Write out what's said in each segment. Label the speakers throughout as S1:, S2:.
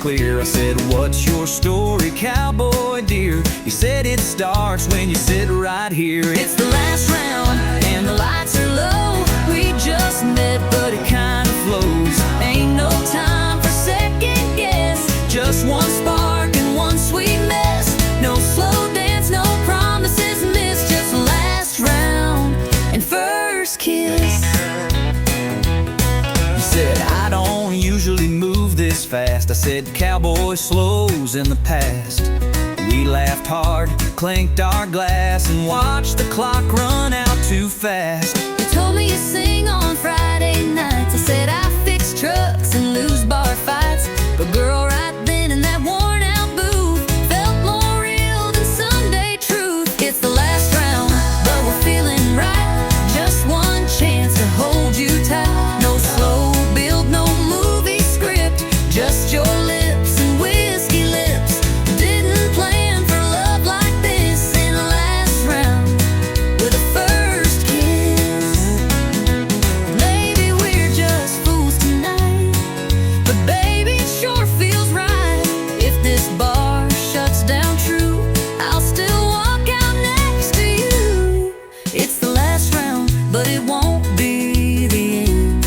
S1: clear. I said, what's your story, cowboy dear? He said, it starts when you sit right here. It's the last round and the lights are low. We just met but it kind of flows. Ain't no time for second guess. Just one spark and one sweet mess. No slow dance, no promises missed. Just last round and first kiss. He said, I don't usually move this fast. I said, cowboy slows in the past. We laughed hard, clinked our glass, and watched the clock run out too fast.
S2: You told me you sing on Friday nights. I said I fix trucks and lose bar fights. But girl, right then in that worn out booth felt more real than Sunday truth. It's the last round, but we're feeling right. Just one chance to hold you tight. No slow build, no movie script. Just your lips and whiskey lips. Didn't plan for love like this. In the last round with a first kiss. Maybe we're just fools tonight, but baby, it sure feels right. If this bar shuts down true, I'll still walk out next to you. It's the last round, but it won't be the end.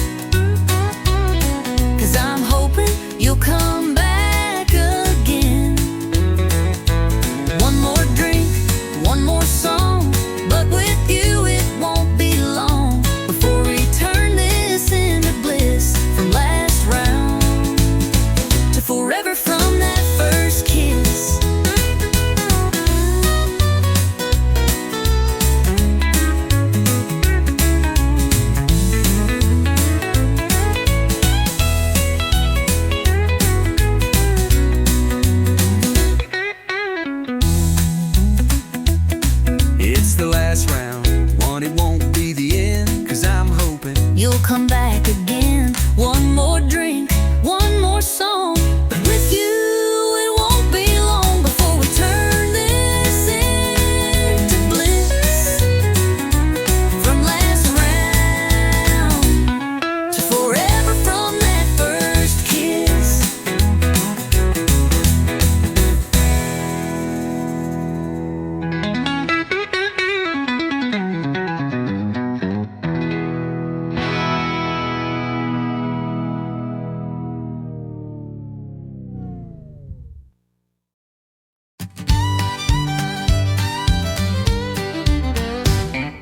S2: 'Cause I'm hoping you'll come back again. One more drink, one more song, but with you it won't be long before we turn this into bliss. From last round to forever from that first kiss.
S1: It's the last round, one, it won't be the end. 'Cause I'm hoping
S2: You'll come back again. One more drink, one more song, but with you it won't be long before we turn this into bliss. From last round to forever from that first kiss.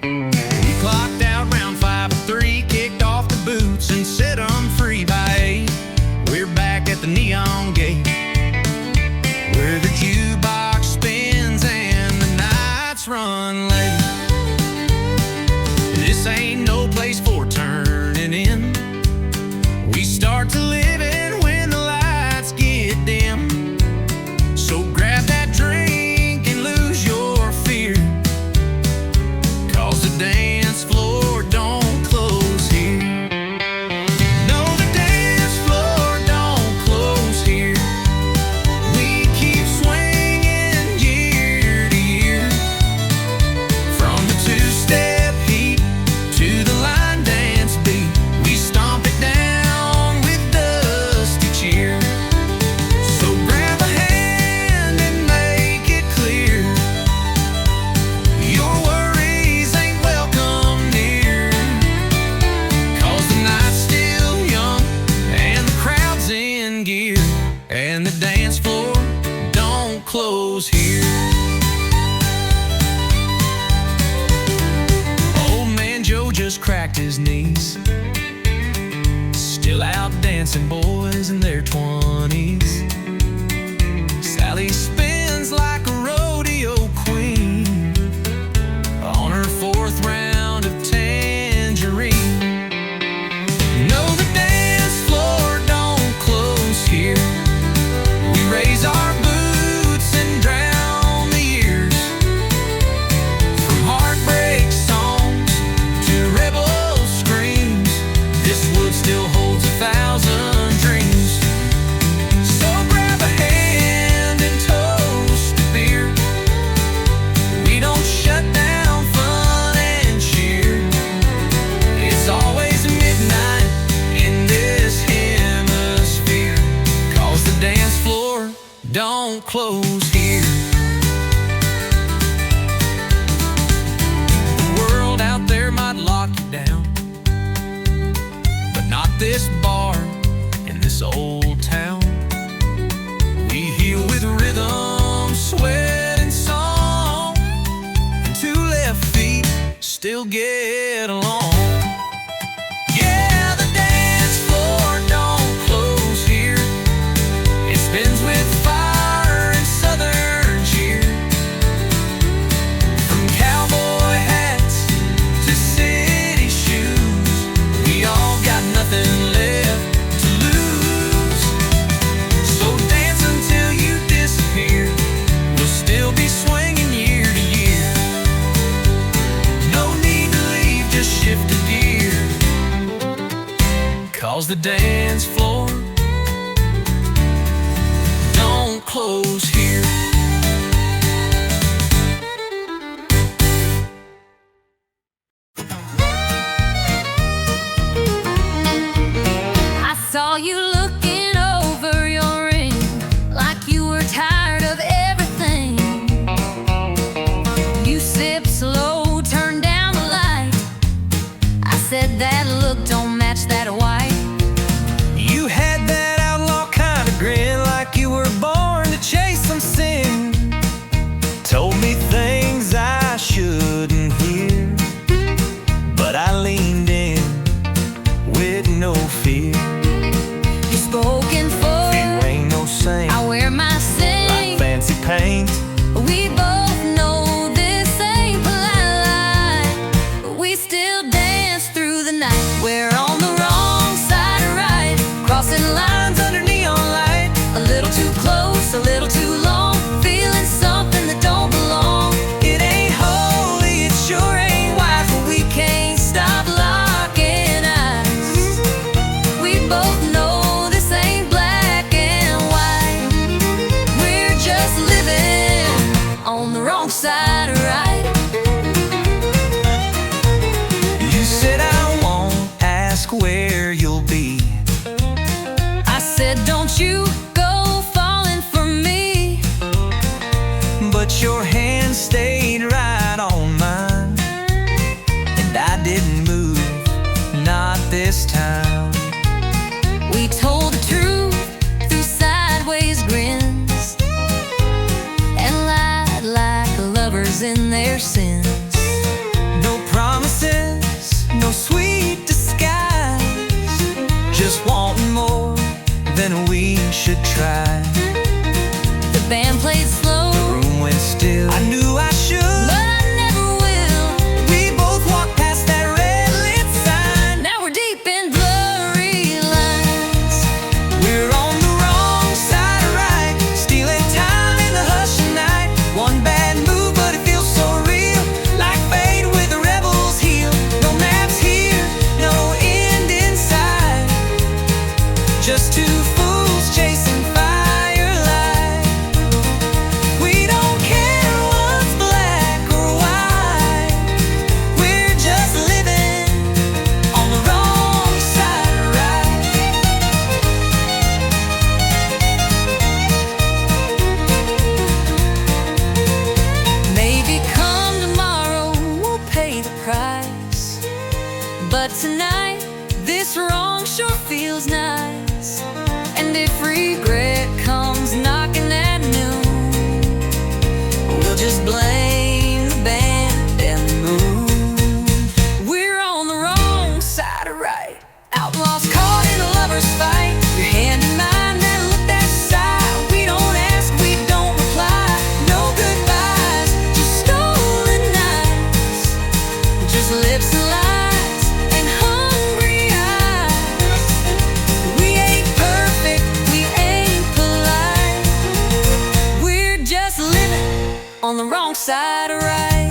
S1: we clocked out round 5:03, kicked off the boots and set 'em free by 8. We're back at the neon gate, where the jukebox spins and the nights run late. This ain't no place for turning in. We start to live in when the lights get dim. So grab that drink and lose your fear, 'cause the dance floor don't close here. No, the dance floor don't close here. We keep swinging year to year. From the two-step heat to the line dance beat, we stomp it down with dusty cheer. So grab a hand and make it clear, your worries ain't welcome near. 'Cause the night's still young and the crowd's in gear, and the dance floor don't close here. Old man Joe just cracked his knees, still out dancing boys in their 20s. Sally spins like a rodeo queen on her 4th round of tangerine. No, the dance floor don't close here. We raise our boots and drown the years. From heartbreak songs to rebel screams, this wood still holds 1,000 dreams. So don't close here. The world out there might lock you down, but not this bar in this old town. We heal with rhythm, sweat, and song, and two left feet still get along. Yeah, the dance floor don't close here. It spins with fire and southern cheer. From cowboy hats to city shoes, we all got nothing left to lose. So dance until you disappear. We'll still be swinging year to year. No need to leave, just shift a gear. 'Cause the dance floor don't close here.
S2: I saw you looking over your ring like you were tired of everything. You sipped slow, turned down the light. I said that look don't match that white.
S1: You had that outlaw kind of grin, like you were born to chase some sin. Told me things I shouldn't hear, but I leaned in with no fear.
S2: You spoken for,
S1: You ain't no saint,
S2: I wear my
S1: like
S2: sing.
S1: fancy paint.
S2: We both know this ain't polite lie, but we still dance through the night. We're on the wrong side of right, crossing lines under neon light. A little too close, a little too long, feeling something that don't belong.
S1: It ain't holy, it sure ain't wise,
S2: But we can't stop locking eyes. We both know this ain't black and white. We're just living on the wrong side of right.
S1: You said I won't ask where you'll be.
S2: I said, don't you go falling for me.
S1: But your hand stayed right on mine, and I didn't move, not this time.
S2: We told the truth through sideways grins and lied like lovers in their sins.
S1: No promises, no sweet disguise, just wanting more than we should try.
S2: The band played slow,
S1: Room went still, I knew I should,
S2: but I never will.
S1: we both walked past that red lit sign.
S2: Now we're deep in blurry lines.
S1: We're on the wrong side of right, stealing time in the hush of night. One bad move, but it feels so real, like fate with the rebel's heel. No maps here, no end inside, just two fools chasing firelight. We don't care what's black or white, we're just living on the wrong side of right.
S2: Maybe come tomorrow we'll pay the price, but tonight this wrong sure feels nice. And if regret comes knocking at noon, we'll just blame the band and the moon. We're on the wrong side of right, outlaws caught in a lover's fight. Your hand in mine, that look, that sigh. We don't ask, we don't reply. No goodbyes, just stolen nights, just lips and lies and hungry eyes. We ain't perfect, we ain't polite, we're just living on the wrong side of right.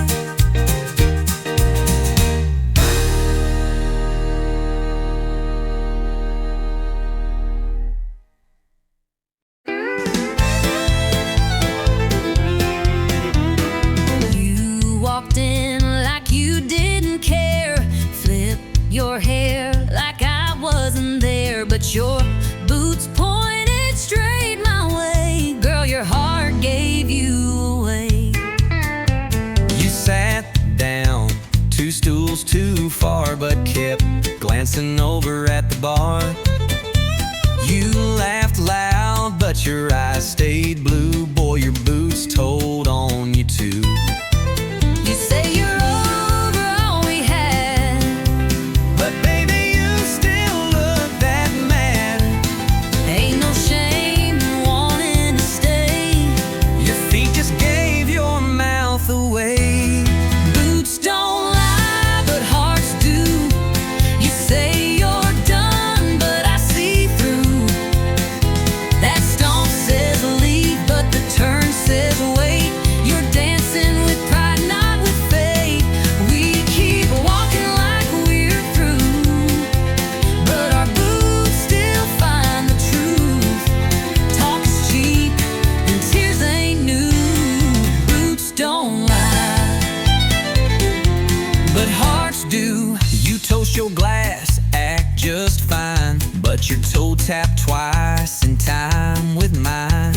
S2: You walked in like you didn't care, flip your hair like I wasn't there, but your boots pointed straight my way. Girl, your
S1: far, but kept glancing over at the bar. You laughed loud, but your eyes stayed blue. Boy, your boots told on you too.
S2: You say you're over all we had,
S1: but baby, you still look that mad.
S2: ain't no shame in wanting to stay.
S1: Your feet just gave your mouth away.
S2: Boots don't lie, but hearts do. You say you're done, but I see through. That stomp says leave, but the turn says wait. You're dancing with pride, not with fate. We keep walking like we're through, but our boots still find the truth. Talk is cheap and tears ain't new. Boots don't lie, but hearts do.
S1: You toast your glass, act just fine, but your toe tapped twice in time with mine.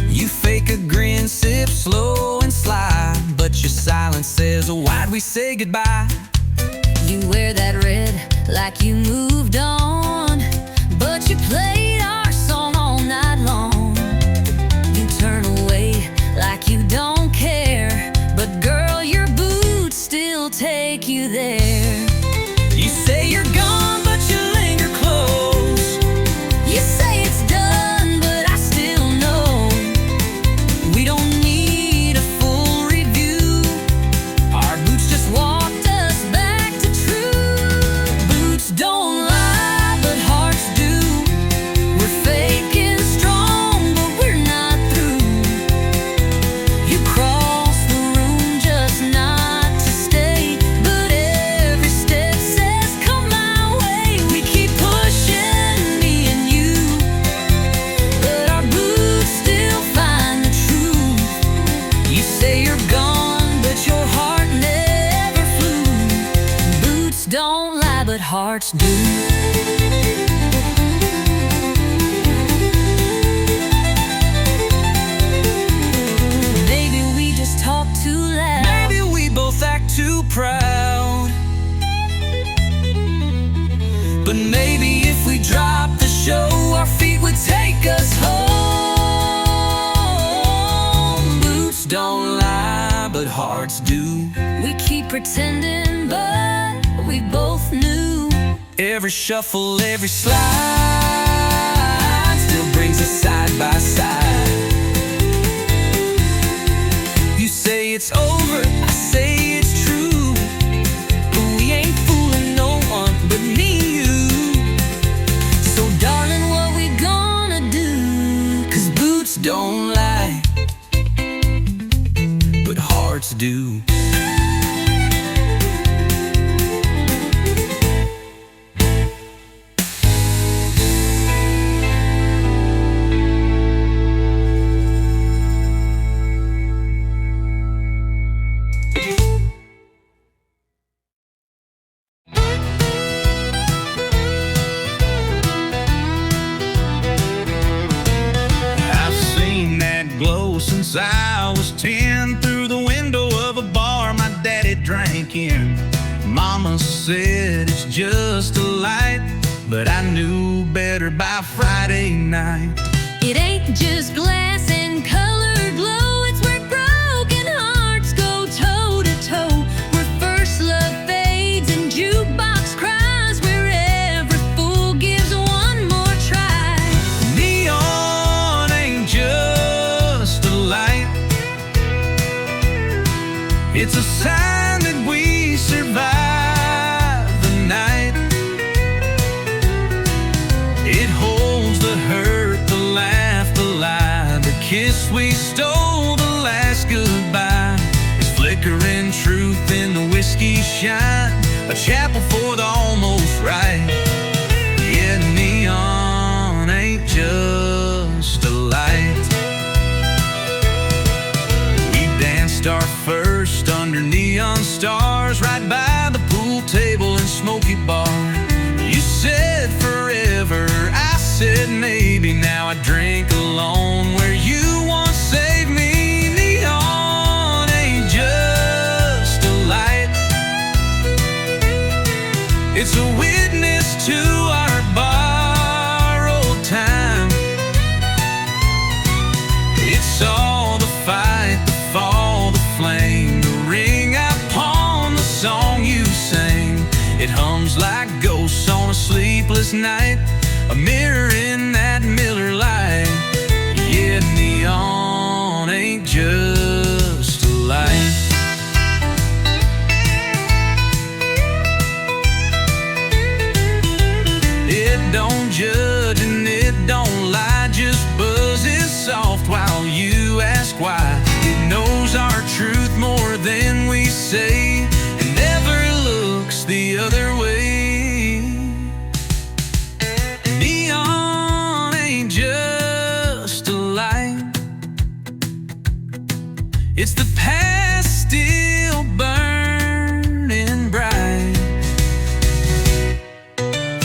S1: You fake a grin, sip slow and sly, but your silence says, why'd we say goodbye?
S2: You wear that red like you moved on, but you played our song all night long. You turn away like you don't care, but girl, your boots still take you there.
S1: You say you're gone, but you linger close.
S2: You say it's done, but I still know. We don't need a full review. Our boots just walked us back to true. Boots don't lie, but hearts do. We're fake and strong, but we're not through. You cross the room just not to stay, but every step says come my way. We keep pushing, me and you, but our boots still find the truth. You say you're gone, but your heart never flew. Boots don't lie, but hearts do. Maybe we just talk too loud.
S1: Maybe we both act too proud. But maybe if we dropped the show, our feet would take us home. Boots don't lie, but hearts do.
S2: We keep pretending, but we both knew.
S1: Every shuffle, every slide still brings us side by side. You say it's over, I say it's true, but we ain't fooling no one but me and you.
S2: So darling, what we gonna do?
S1: 'Cause boots don't lie, but hearts do. I've seen that glow since I was 10 through the window of a bar my daddy drank in. Mama said it's just a light, but I knew better by Friday night.
S2: It ain't just glass and colored glow, it's where broken hearts go toe to toe, where first love fades and jukebox cries, where every fool gives one more try.
S1: Neon ain't just a light, it's a sign that we survived the night. It holds the hurt, the laugh, the lie, the kiss we stole, the last goodbye. It's flickering truth in the whiskey shine, a chapel for the almost right. Yeah, neon ain't just a light. We danced our first under neon stars, right by the pool table and smoky bar. You said forever, I said maybe. Now I drink alone where you once saved me. Neon ain't just a light, Christmas night, a mirror in that Miller light. Yeah, neon ain't just a light. It don't judge and it don't lie, just buzzes soft while you ask why. It knows our truth more than we say, and never looks the other way. Neon ain't just a light, it's the past still burning bright.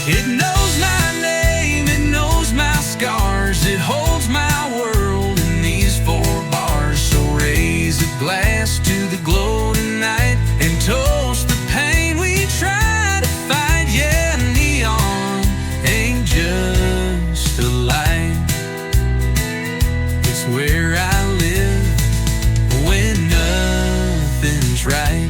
S1: It knows my name, it knows my scars, it holds my world in these four bars. So raise a glass to the glow tonight and toast the pain we try to fight. Yeah, neon ain't just a light, it's where I live when nothing's right.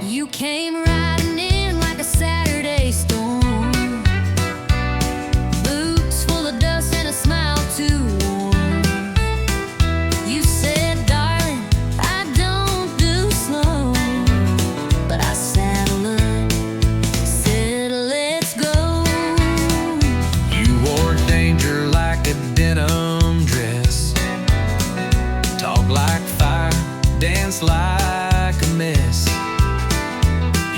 S2: You came riding in like a Saturday storm, boots full of dust and a smile too warm. You said, darling, I don't do slow, but I saddled up, said, let's go.
S1: You wore danger like a denim dress, talk like fire, dance like a mess.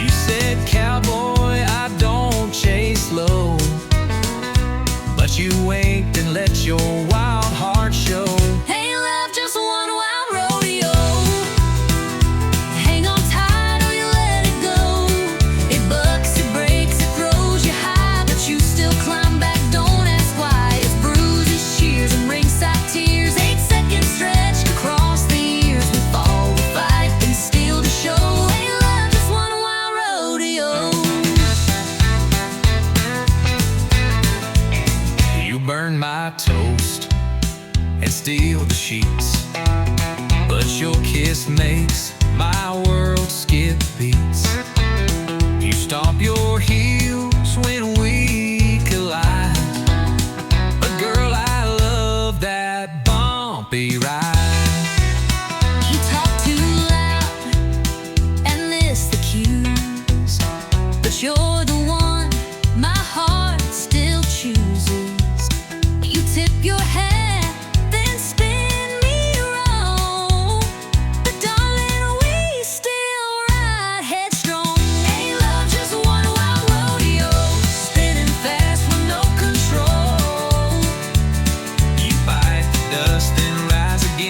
S1: You said, cowboy, I don't chase low, but you winked and let your wild heart show.
S2: Hey, love, just one wild rodeo. Hang on tight or you let it go. It bucks, it breaks, it throws you high, but you still climb back, don't ask why. It's bruises, shears, and ringside tears. 8-second stretch across the years. We fall, we fight, and still to show. Hey, love, just one wild rodeo.
S1: You burn my toast and steal the sheets, but your kiss makes my world skip beats. You stomp your heels when we collide, but girl, I love that bumpy ride.
S2: You talk too loud and miss the cues, but you're the one my heart still chooses. You tip your hat, then spin me wrong, but darling, we still ride headstrong. Ain't love just one wild rodeo, spinning fast with no control.
S1: You bite the dust and rise again.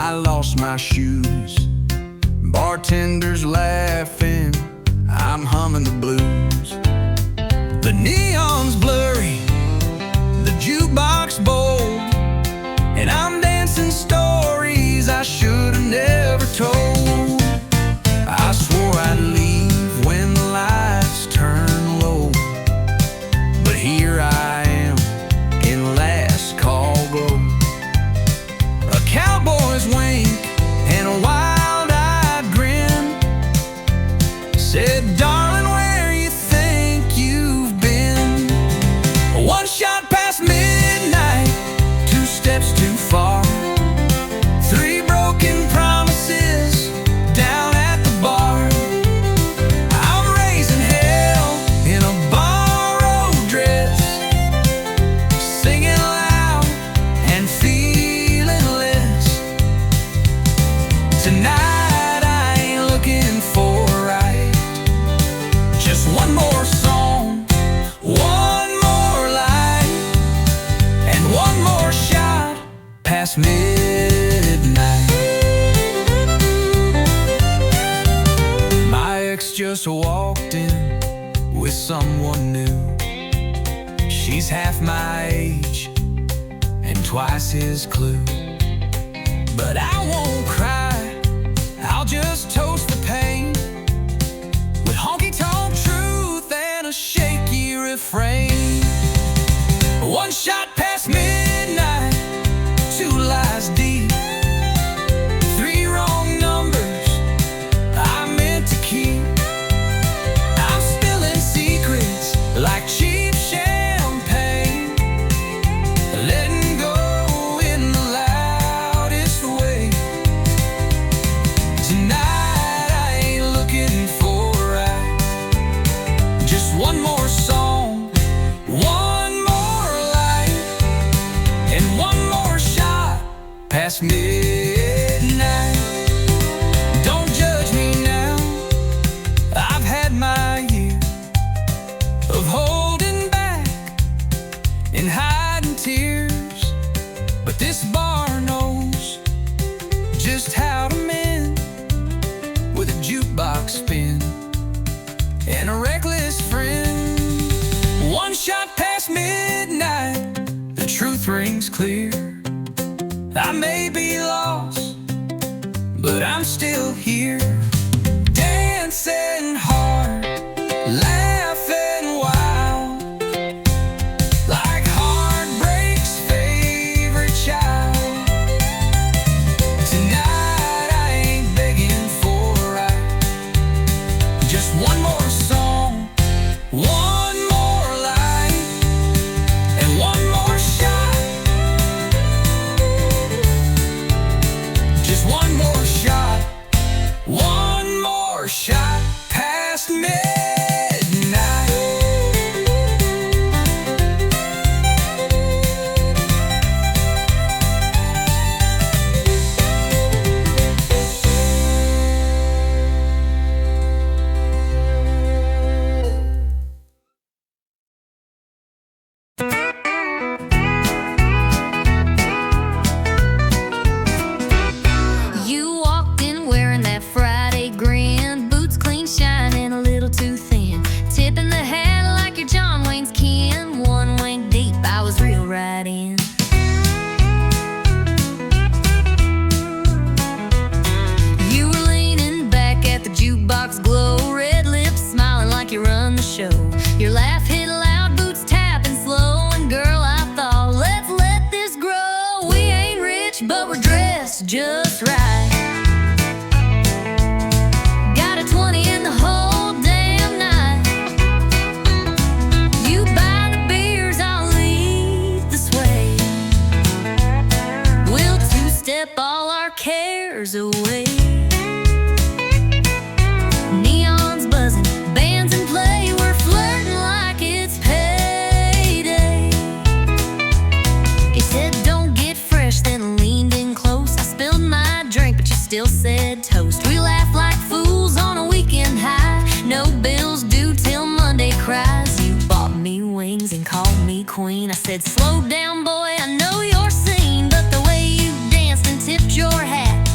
S1: I lost my shoes. Bartenders laughing, I'm humming the blues. The neon's blurry, the jukebox bold, and I'm dancing stories I should've never told. I swore I'd leave when the lights turn low, but here I am in last call glow. A cowboy's wink and a wild-eyed grin said, "Darling, where you think you've been?" One shot past midnight, two steps too far, three broken promises down at the bar. I'm raising hell in a borrowed dress, singing loud and feeling less. Tonight I ain't looking for right, just one more song, one more light, and one more shot past midnight. My ex just walked in with someone new. She's half my age and twice his clue. But I won't cry, I'll just toast the pain with honky-tonk truth and a shaky refrain. One shot past midnight, two lies deep, three wrong numbers I meant to keep. I'm spilling secrets like cheap champagne, letting go in the loudest way. Tonight I ain't looking for right, just one more song, one more light, and one more shot past midnight. Don't judge me now, I've had my year of holding back and hiding tears, but this bar knows just how to mend with a jukebox spin and a reckless friend. One shot past midnight, the truth rings clear. I may be lost, but I'm still here, dancing hard, laughing wild, like heartbreak's favorite child. Tonight I ain't begging for right, just one more song, one more light, and one more shot, just one more shot, one more shot past midnight.
S2: You walked in wearing that Friday grin, boots clean shining, a little too thin, tipping the hat like you're John Wayne's kin. One wink deep, I was real right in. You were leaning back at the jukebox glow, red lips smiling like you run the show. Your laugh hit loud, boots tapping slow, and girl, I thought, let's let this grow. We ain't rich, but we're dressed just right. Got a 20 in the whole damn night. You buy the beers, I'll lead the sway. We'll two-step all our cares away. Neon's buzzing, bands in play, we're flirting like it's payday. You said don't get fresh, then leaned in close. I spilled my drink, but you still said toast. We laughed like fools on a weekend high, no bills due till Monday cries. You bought me wings and called me queen. I said slow down boy, I know you're seen, but the way you danced and tipped your hat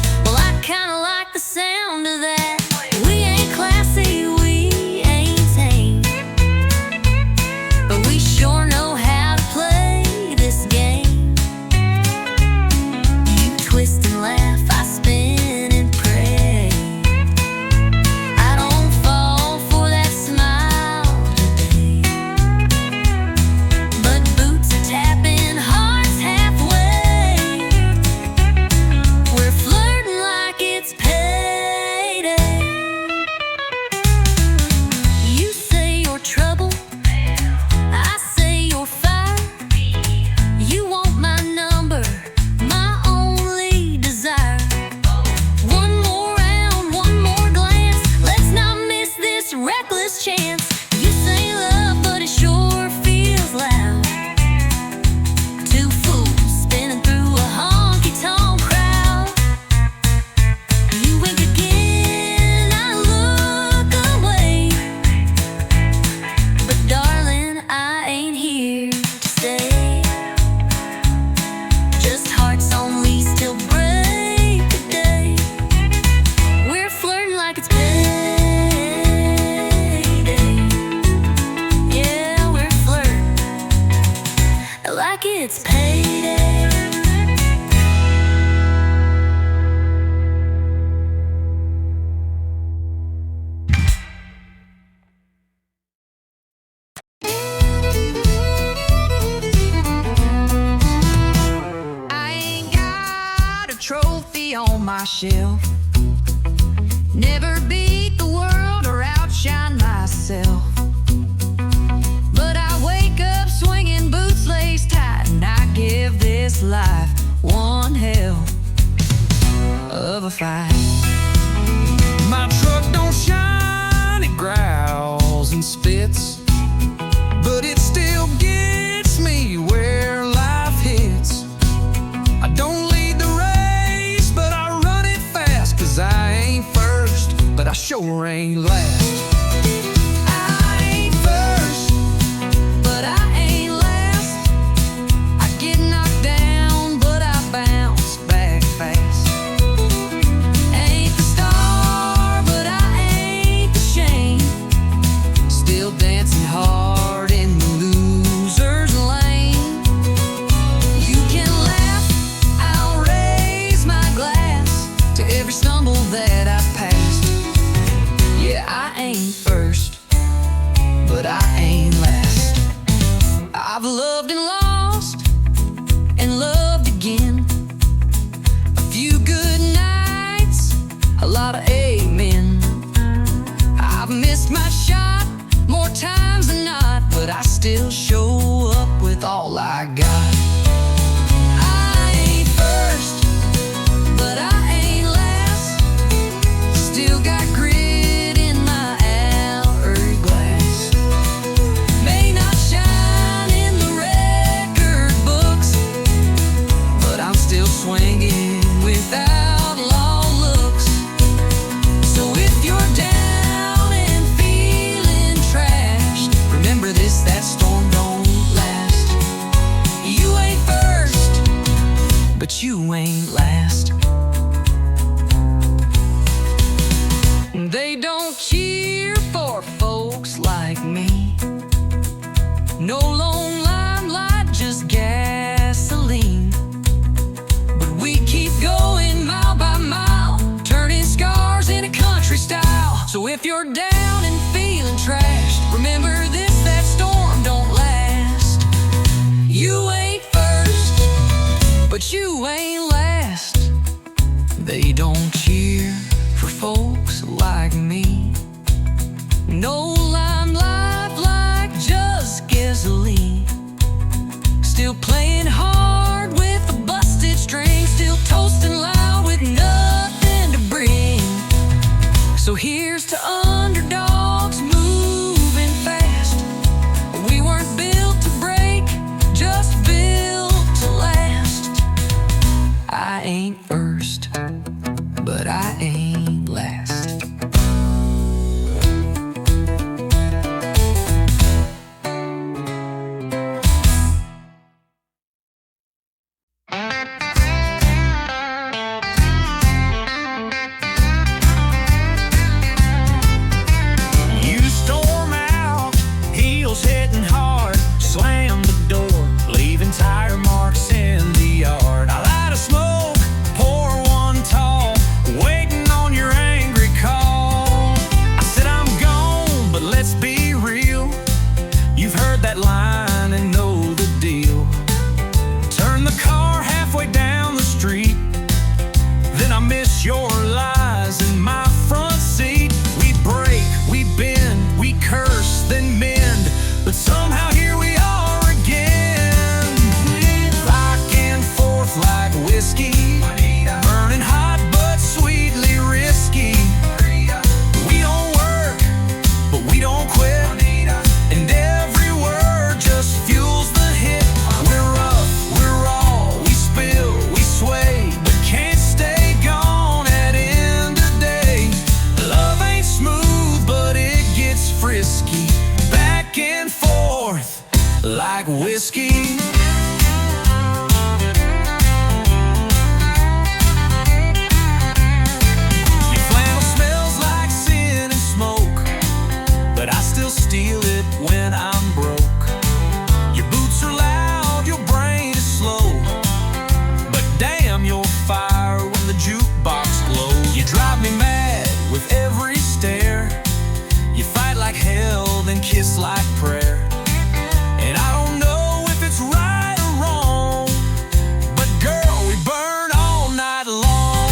S2: be on my shelf. Never beat the world or outshine myself. But I wake up swinging boots laced tight, and I give this life one hell of a fight.
S1: My truck don't shine, it growls and spits, but it still gets me where life hits. I don't lead the race, but I run it fast, 'cause I ain't first, but I sure ain't last.
S2: I ain't first, but I ain't last. I get knocked down, but I bounce back fast. Ain't the star, but I ain't the shame. Still dancing hard in the loser's lane. You can laugh, I'll raise my glass to every stumble that I've passed. Yeah, I ain't first, but I ain't last. I've loved and lost and loved again. A few good nights, a lot of amen. I've missed my shot more times than not, but I still show up with all I got. I ain't first, but I ain't last. Still got grit in my hourglass. May not shine in the record books, but I'm still swinging without long looks. So if you're down and feeling trashed, remember this, that storm don't last. You ain't first, but you ain't last. They don't cheer for folks like me. No lone limelight, just gasoline. But we keep going mile by mile, turning scars into country style. So if you're down and feeling trashed, remember this, that storm don't last. You ain't first, but you ain't last. They don't cheer for folks like me. No limelight, like just gasoline. Still playing hard with a busted string, still toasting loud with nothing to bring. So here's to underdogs moving fast. We weren't built to break, just built to last. I ain't first, but I ain't last.
S1: You storm out, heels hitting hard, slam the door, leaving tire marks in the yard. I light a smoke, pour one tall, waiting on your angry call. I said I'm gone, but let's be real. You've heard that line and know the deal. Turn the car halfway down the street, then I miss your lies in my front seat. We break, we bend, we curse, then mend, but somehow here we are again. Back and forth like whiskey, burning hot but sweetly risky. We don't work, but we don't quit, and every word just fuels the hit. We're rough, we're raw, we spill, we sway, but can't stay gone at end of day. Love ain't smooth, but it gets frisky, back and forth like whiskey. Your flannel smells like sin and smoke, but I still steal it when I'm broke. Your boots are loud, your brain is slow, but damn, you're fire when the jukebox glows. You drive me mad with every stare. You fight like hell, then kiss like prayer. And I don't know if it's right or wrong, but girl, we burn all night long.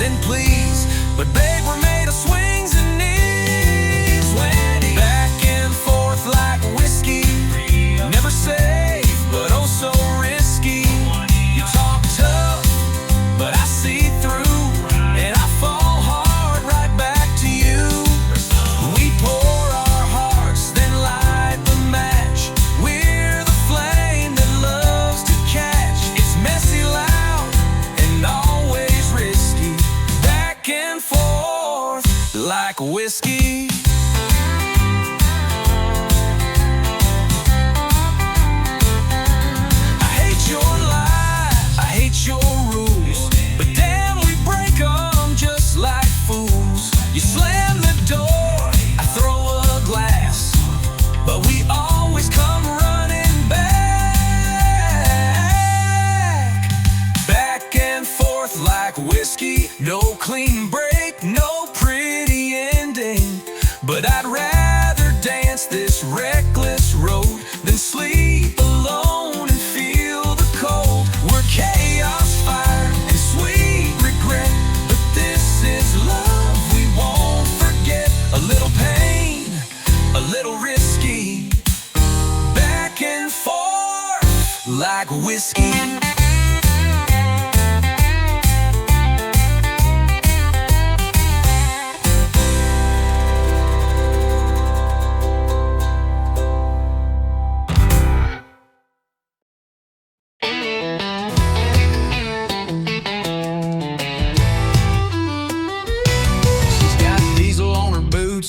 S1: then please. But babe, we're made of swings and knees. When he back and forth like whiskey, never safe, but oh so risky. You talk tough, but I see through, and I fall hard right back to you. We pour our hearts, then light the match. We're the flame that loves to catch. It's messy, loud, and always risky. Back and forth like whiskey. I hate your lies, I hate your rules, but damn, we break them just like fools. You slam the door, I throw a glass, but we always come running back. Back and forth like whiskey. No clean break, no pretty ending, but I'd rather dance this reckless road than sleep alone and feel the cold. We're chaos, fire, and sweet regret, but this is love we won't forget. A little pain, a little risky. Back and forth like whiskey.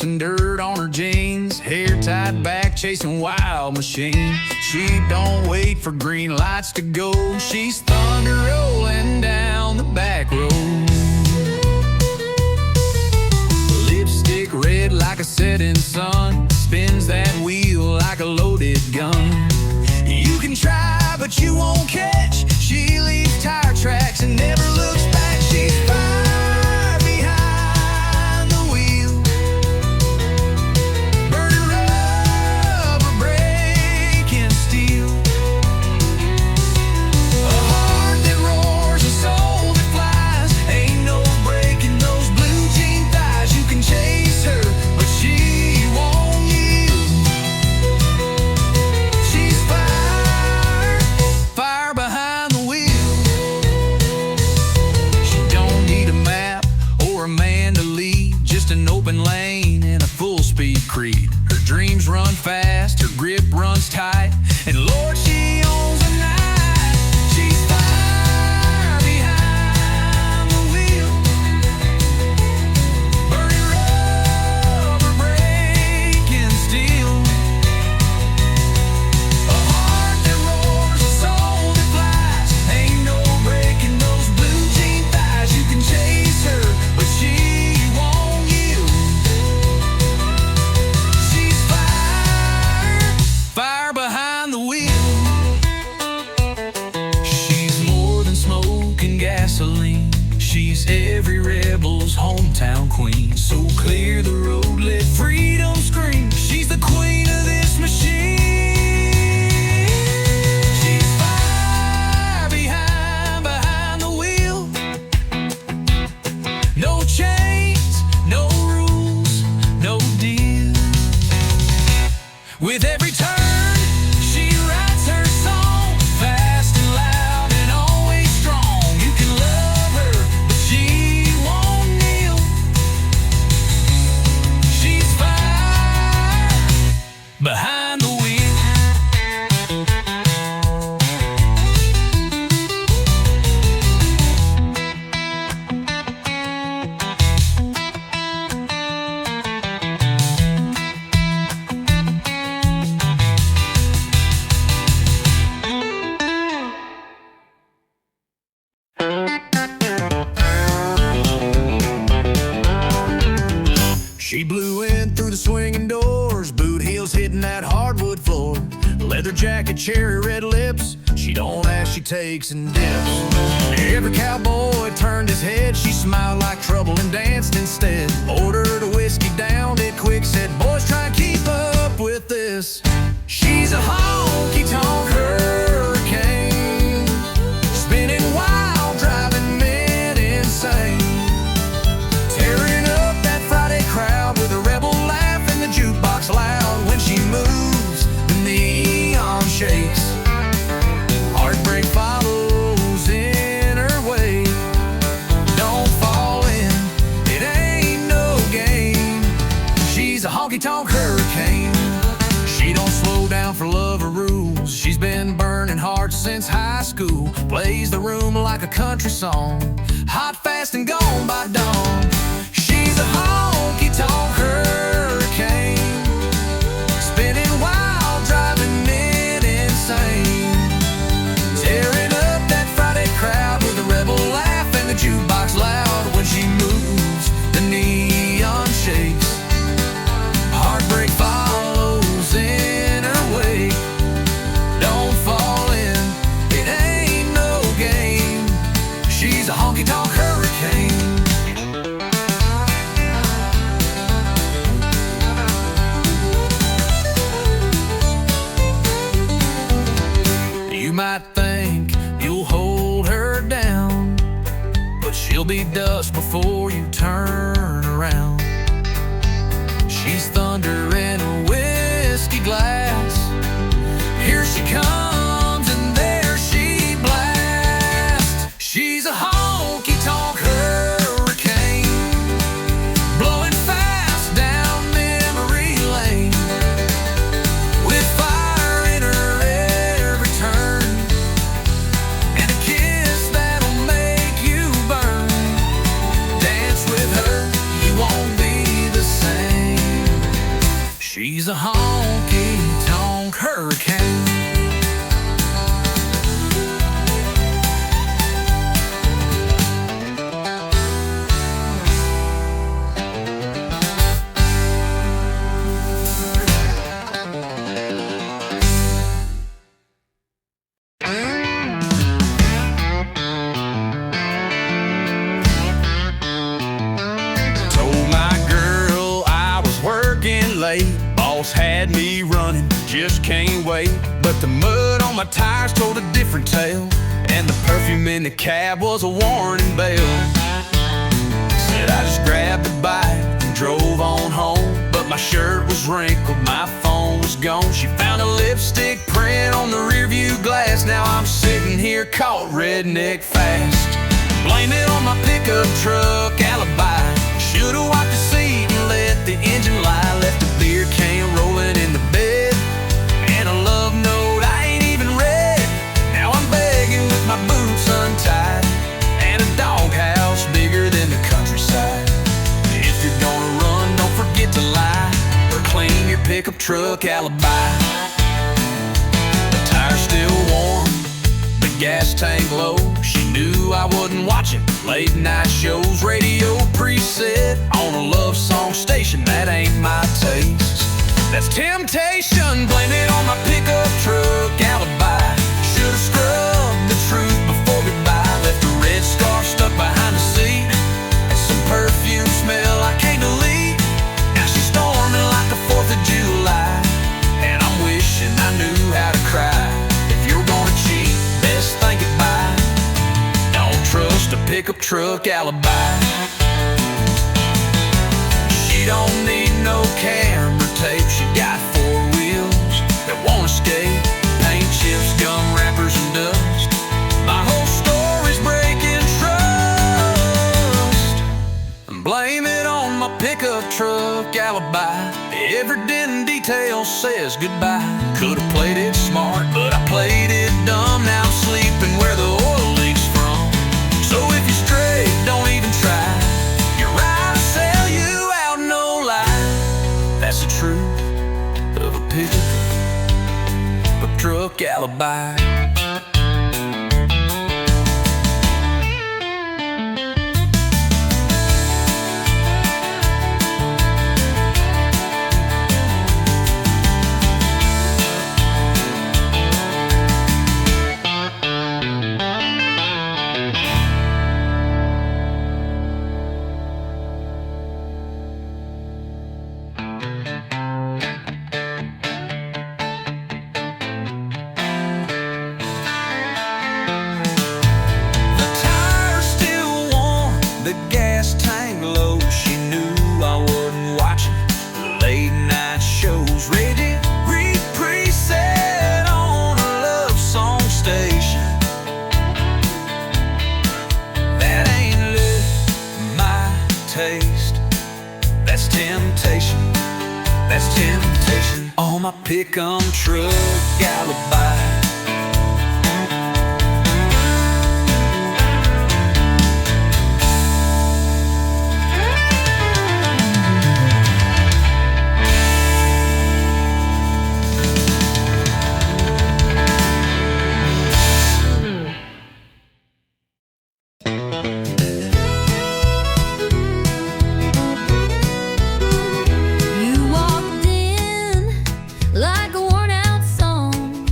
S1: And dirt on her jeans, hair tied back, chasing wild machines. She don't wait for green lights to go. She's thunder rolling down the back road. Lipstick red like a setting sun, spins that wheel like a loaded gun. You can try, but you won't catch. She leaves tire tracks and never looks back. She's fire behind the wheel, burning rubber, breaking steel. A heart that roars, a soul that flies. Ain't no breaking those blue jean thighs. You can chase her, but she won't yield. She's fire, fire behind the wheel. She don't need a map or a man to lead, just an open lane and a full speed creed. Her dreams run fast, her grip runs tight, and Lord, she owns the night. She's fire behind the wheel, burning rubber, breaking steel. A heart that roars, a soul that flies. Ain't no breaking those blue jean thighs. You can chase her, but she won't yield. She's fire, fire behind the wheel. She's more than smoke and gasoline. She's every rebel's hometown queen. So clear the road, let freedom scream. She's the queen of this machine. She's fire behind the wheel. No chains, no rules, no deal. With every turn, she writes her song, fast and loud and always strong. You can love her, but she won't kneel. She's fire behind the wheel. She blew in through the swinging doors, boot heels hitting that hardwood floor. Leather jacket, cherry red lips. She don't ask, she takes and dips. Every cowboy turned his head. She smiled like trouble and danced instead. Ordered a whiskey, downed it quick. Said, boys, try and keep up with this. She's a honky-tonk hurricane, spinning wild, driving men insane. honky-tonk hurricane. She don't slow down for love or rules. She's been burning hard since high school. Plays the room like a country song, hot, fast, and gone by dawn. She's a honky-tonk hurricane, spinning wild, driving it insane. Tearing up that Friday crowd with a rebel laugh and the jukebox loud. When she moves, the neon shakes. Heartbreak follows in her wake. Don't fall in, it ain't no game. She's a honky-tonk hurricane. You might think you'll hold her down, but she'll be dust before you turn around. She's thunder in a whiskey glass. Here she comes and there she blasts. She's a honky-tonk hurricane, blowing fast down memory lane, with fire in her every turn, and a kiss that'll make you burn. Dance with her, you won't be the same. She's a honky-tonk hurricane. Told my girl I was working late. Boss had me running, just can't wait. But the mud on my tires told a different tale, and the perfume in the cab was a warning bell. Said I just grabbed a bite and drove on home, but my shirt was wrinkled, my phone was gone. She found a lipstick print on the rearview glass. Now I'm sitting here caught redneck fast. Blame it on my pickup truck alibi. Should've wiped the seat and let the engine lie. Left a beer can rolling in the bed, and a love note I ain't even read. Now I'm begging with my boots untied, and a doghouse bigger than the countryside. If you're gonna run, don't forget to lie, or clean your pickup truck alibi. The tire's still warm, the gas tank low. She knew I wasn't watching late night shows. Radio preset on a love song station, that ain't my taste. That's temptation, blame it on my pickup truck alibi. Should've scrubbed the truth before goodbye. Left a red scarf stuck behind the seat, and some perfume smell I can't delete. Now she's storming like the 4th of July, and I'm wishing I knew how to cry. If you're gonna cheat, best think it by. Don't trust a pickup truck alibi. She don't need no camera tape. She got 4 wheels that won't escape. Paint chips, gum wrappers, and dust. My whole story's breaking trust. Blame it on my pickup truck alibi. Every dent and detail says goodbye. Could've played it smart, but I played it dumb. Now I'm sleeping where the oil leaks from. So if you're straight, don't even try. You're right, I sell you out, no lie. That's the truth of a pickup truck alibi. pick-em truck alibi.
S2: You walked in like a worn-out song,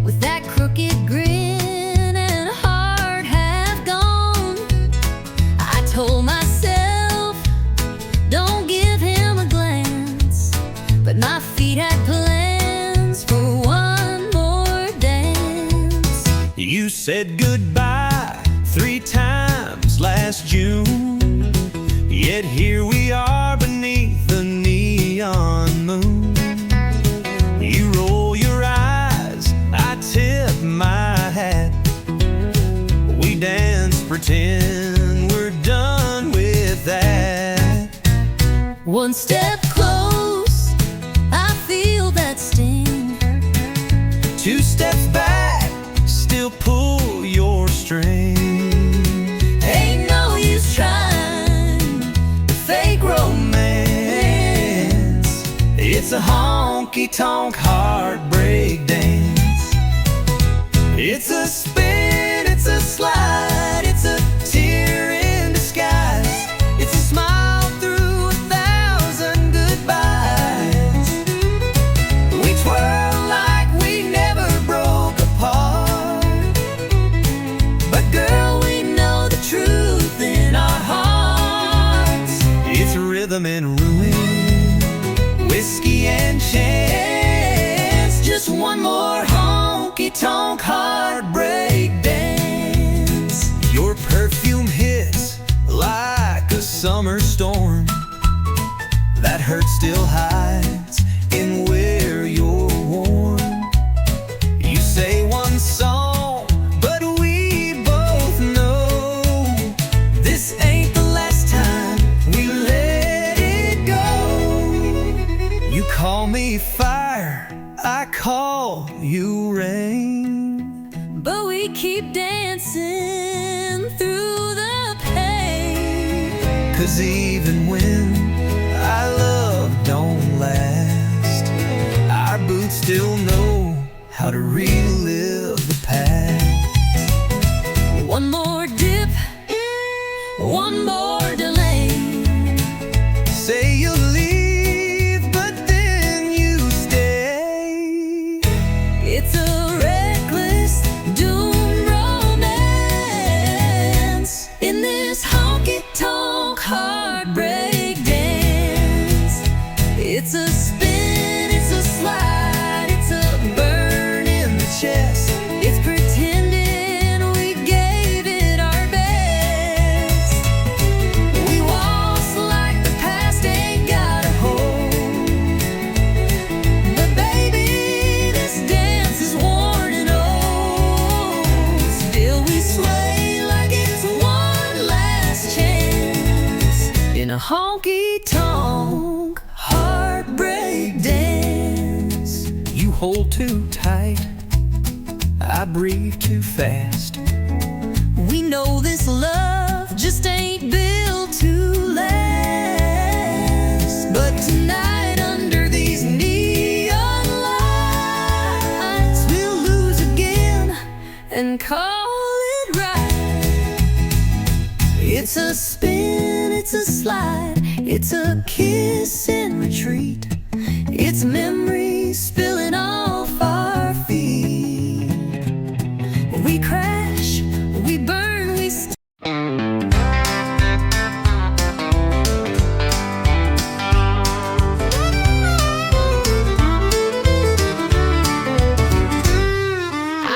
S2: with that crooked grin and a heart half gone. I told myself, don't give him a glance, but my feet had plans for one more dance.
S1: You said goodbye 3 times last June, yet here we are beneath the neon moon. You roll your eyes, I tip my hat. We dance, pretend we're done with that.
S2: One step close, I feel that sting.
S1: 2 steps back, still pull your string.
S2: Ain't no use trying to fake romance.
S1: It's a honky-tonk heartbreak dance. It's a spin, it's a slide, it's a tear in disguise. It's a smile through 1,000 goodbyes. We twirl like we never broke apart, but girl, we know the truth in our hearts. It's rhythm and ruin, whiskey and chance. Just one more honky-tonk heartbreak dance. Your perfume hits like a summer storm. That hurt still hides in where you're warm. You say one song, but we both know this ain't the last time we let it go. You call me fire, I call you rain,
S2: But we keep dancing through the pain.
S1: 'cause even when our love don't last, our boots still know how to relive the past.
S2: One more dip, one more delay.
S1: Say you'll leave, but then you stay.
S2: It's a reckless doom romance in this honky-tonk heartbreak dance. It's a spin, it's a slide, it's a burn in the chest. It's pretending we gave it our best. We waltz like the past ain't got a hold, but baby, this dance is worn and old. Still we sway like it's one last chance in a honky-tonk heartbreak dance.
S1: You hold too tight, I breathe too fast.
S2: We know this love just ain't built to last, but tonight under these neon lights, we'll lose again and call it right. It's a spin, it's a slide, it's a kiss in retreat. It's memories spilling off our feet. We crash, we burn, we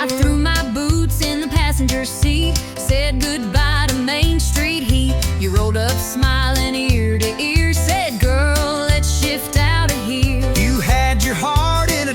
S2: I threw my boots in the passenger seat, said goodbye to Main Street heat. You rolled up smiling ear to ear, said girl, let's shift out of here.
S1: You had your heart in a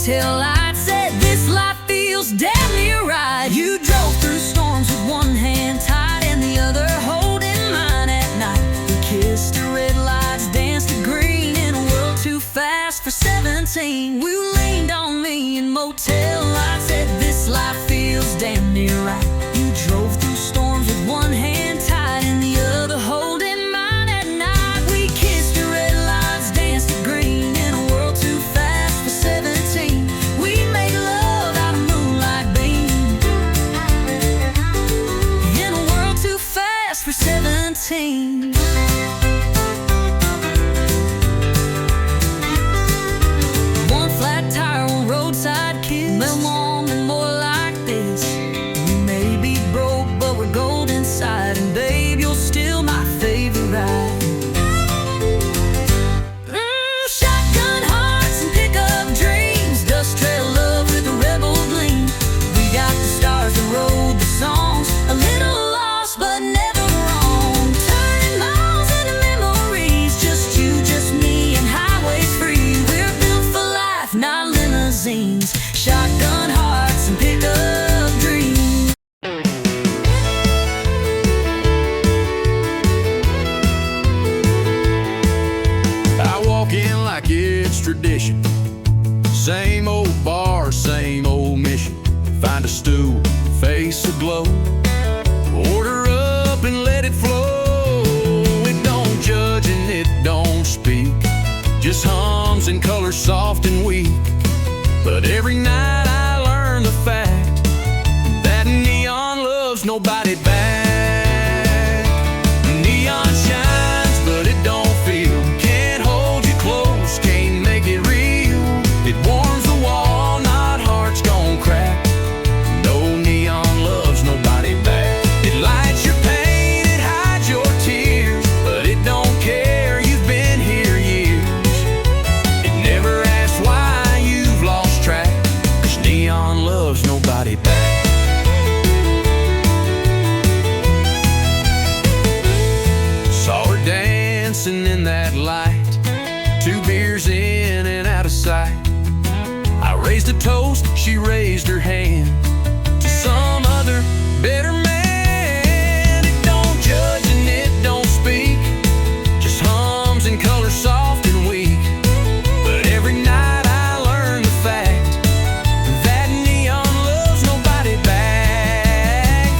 S2: motel light, said this life feels damn near right. You drove through storms with one hand tied and the other holding mine at night. We kissed the red lights, danced to green in a world too fast for 17. We leaned on me in motel lights, said this life feels damn near right. You drove through storms with one hand tied and the other holding mine at night. We kissed the red lights, danced to green in a world too fast for 17. We made love out of moonlight beam in a world too fast for 17. One flat tire on roadside kiss, no long and more like this. We may be broke, but we're gold inside, and babe, you're still my favorite ride. Shotgun hearts and pickup dreams, dust trail love with a rebel gleam. We got the stars that rode the songs, a little lost but never wrong. Turning miles into memories, just you, just me, and highways free. We're built for life, not limousines. Shotgun hearts and pickup dreams.
S1: I walk in like it's tradition. Same old bar, same old mission. Find a stool, face aglow. Order up and let it flow. It don't judge and it don't speak, just hums in colors soft and weak. But every night I learn the fact that neon loves nobody back. Neon shines, but it don't feel. Can't hold you close, can't make it real. It warms the wall, not hearts gon' crack. No, neon loves nobody back. It lights your pain, it hides your tears, but it don't care you've been here years. It never asks why you've lost track, 'cause neon loves nobody back. Saw her dancing in that light, 2 beers in and out of sight. I raised a toast, she raised her hand to some other better man. It don't judge and it don't speak, just hums in colors soft and weak. But every night I learn the fact that neon loves nobody back.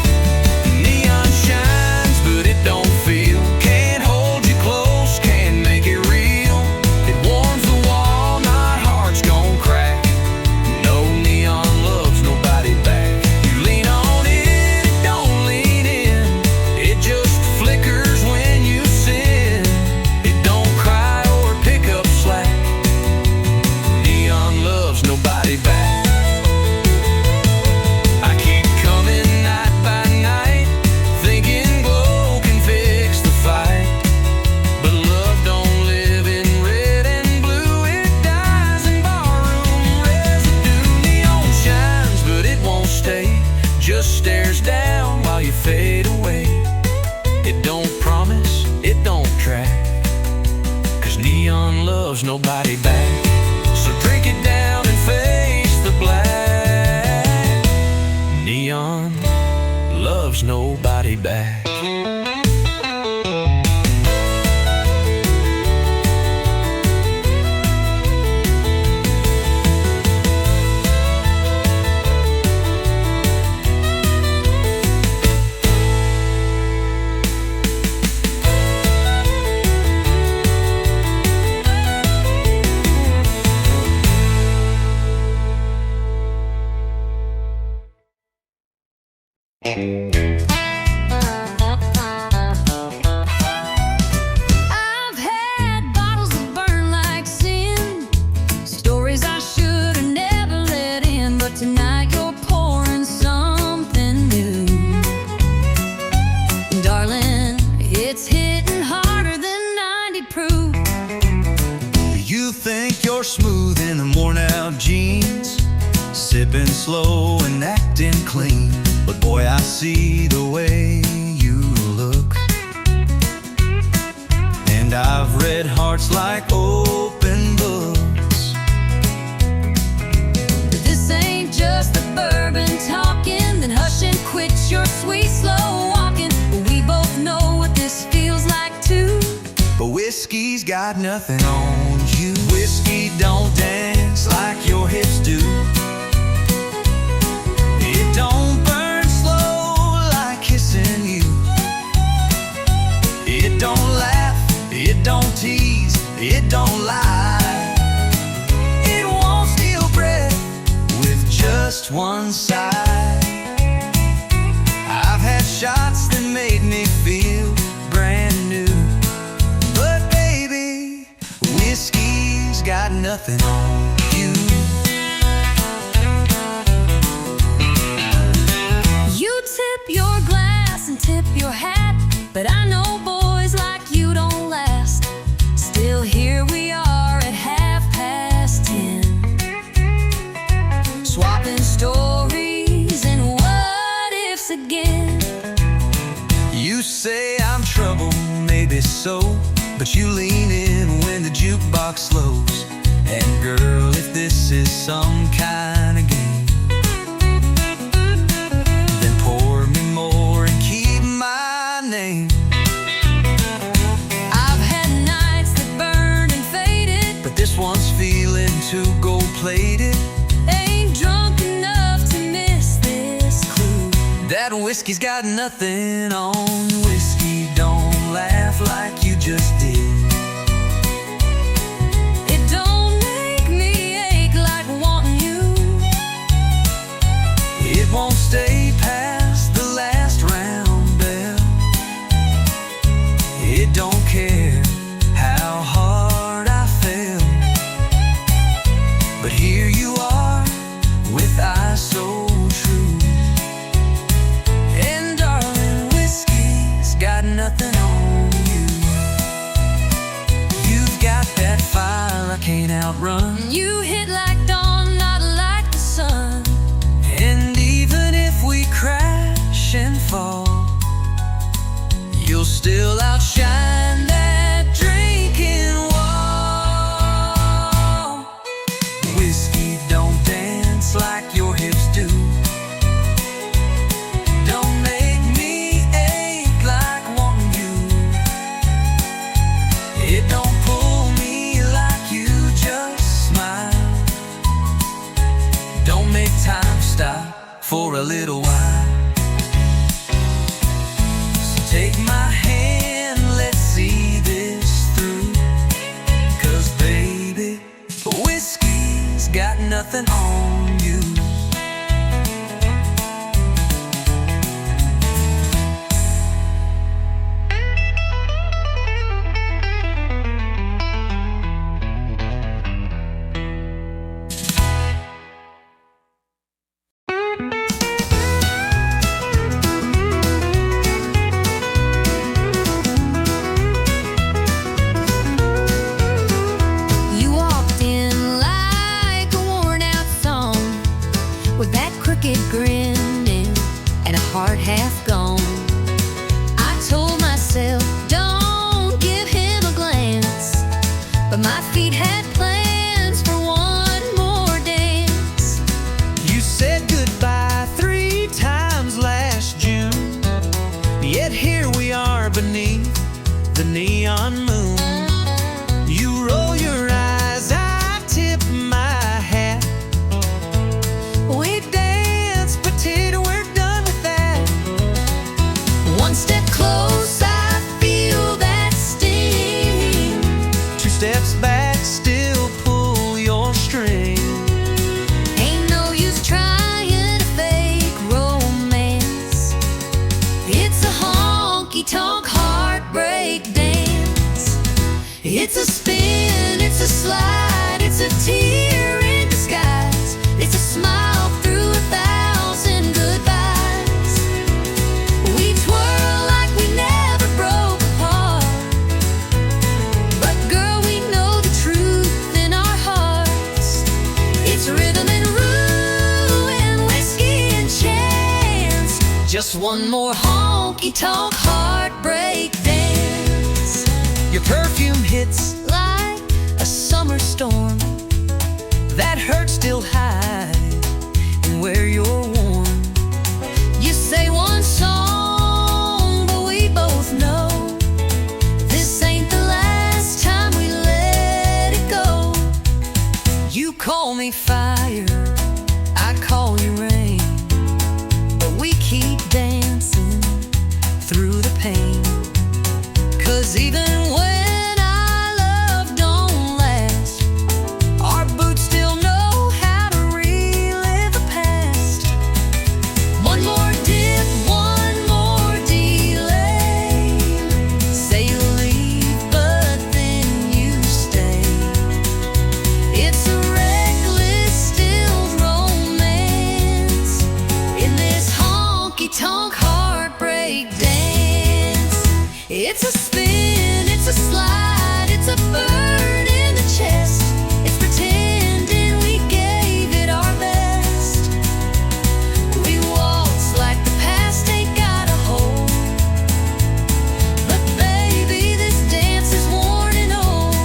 S1: Neon shines, but it don't feel. Can't hold you close, can't make it real. It warms the wall, not hearts gon' crack. No, neon loves nobody back. You lean on it, it don't lean in. It just flickers when you sin. It don't cry or pick up slack. Neon loves nobody back. I keep coming night by night, thinking glow can fix the fight. But love don't live in red and blue, it dies in barroom residue. Neon shines, but it won't stay, just stares down while you fade away. It don't promise, it don't track, 'cause neon loves nobody back. So drink it down and face the black. Neon loves nobody back.
S2: I've had bottles that burn like sin, stories I should have never let in, but tonight you're pouring something new. Darling, it's hitting harder than 90 proof.
S3: You think you're smooth in the worn out jeans, sipping slow and acting clean. But boy, I see the way you look, and I've read hearts like open books. whiskey's got nothing on you. Whiskey don't dance like your hips do. It don't burn slow like kissing you. It don't laugh, it don't tease, it don't lie. It won't steal breath with just one sigh. I've had shots that made me feel brand new, but baby, whiskey's got nothing on you.
S2: You tip your glass and tip your hat, but I know boys like you don't last. Still here we are at 10:30, swapping stories and what ifs again.
S3: You say I'm trouble, maybe so, but you lean in when the jukebox slows. And girl, if this is some kind of game, then pour me more and keep my name.
S2: I've had nights that burned and faded,
S3: But this one's feeling too gold-plated.
S2: ain't drunk enough to miss this clue.
S3: That whiskey's got nothing on. Whiskey don't laugh like you just did.
S2: It don't make me ache like wanting you.
S3: It won't stay past the last round bell. It don't care how hard I fell. But here you are with eyes so true. And darling, whiskey's got nothing on you. You've got that fire I can't outrun.
S2: You hit like dawn, not like the sun.
S3: And even if we crash and fall, you'll still outshine that drinking wall. Whiskey don't dance like your hips do. Don't make me ache like wanting you. It don't pull me like you just smile. Don't make time stop for a little while. So take my hand, let's see this through. 'Cause baby, whiskey's got nothing on you.
S2: You walked in like a worn out song, with that crooked grin and a heart half gone. I told myself, don't give him a glance, but my feet had plans for one more dance.
S3: You said goodbye 3 times last June, yet here we are beneath the neon moon. You roll your eyes, I tip my hat.
S2: We danced, but we're done with that. One step close, I feel that sting.
S3: 2 steps back, still pull your string.
S2: Ain't no use trying to fake romance. It's a honky-tonk heartbreak dance. It's a spin, it's a slide, it's a tear in disguise. It's a smile through 1,000 goodbyes. We twirl like we never broke apart, but girl, we know the truth in our hearts. It's rhythm and rue and whiskey and chance. Just one more honky-tonk heartbreak dance.
S3: Your perfume hits
S2: Like a summer storm,
S3: that hurt still high, and where you're warm.
S2: you say one song, but we both know this ain't the last time. pain. 'Cause even when our love don't last, our boots still know how to relive the past. One more dip, one more delay. Say you'll leave, but then you stay. It's a reckless, still romance in this honky-tonk heartbreak dance. It's a spin, it's a slide, it's a burn in the chest. It's pretending we gave it our best. We waltz like the past ain't got a hold. But baby, this dance is worn and old.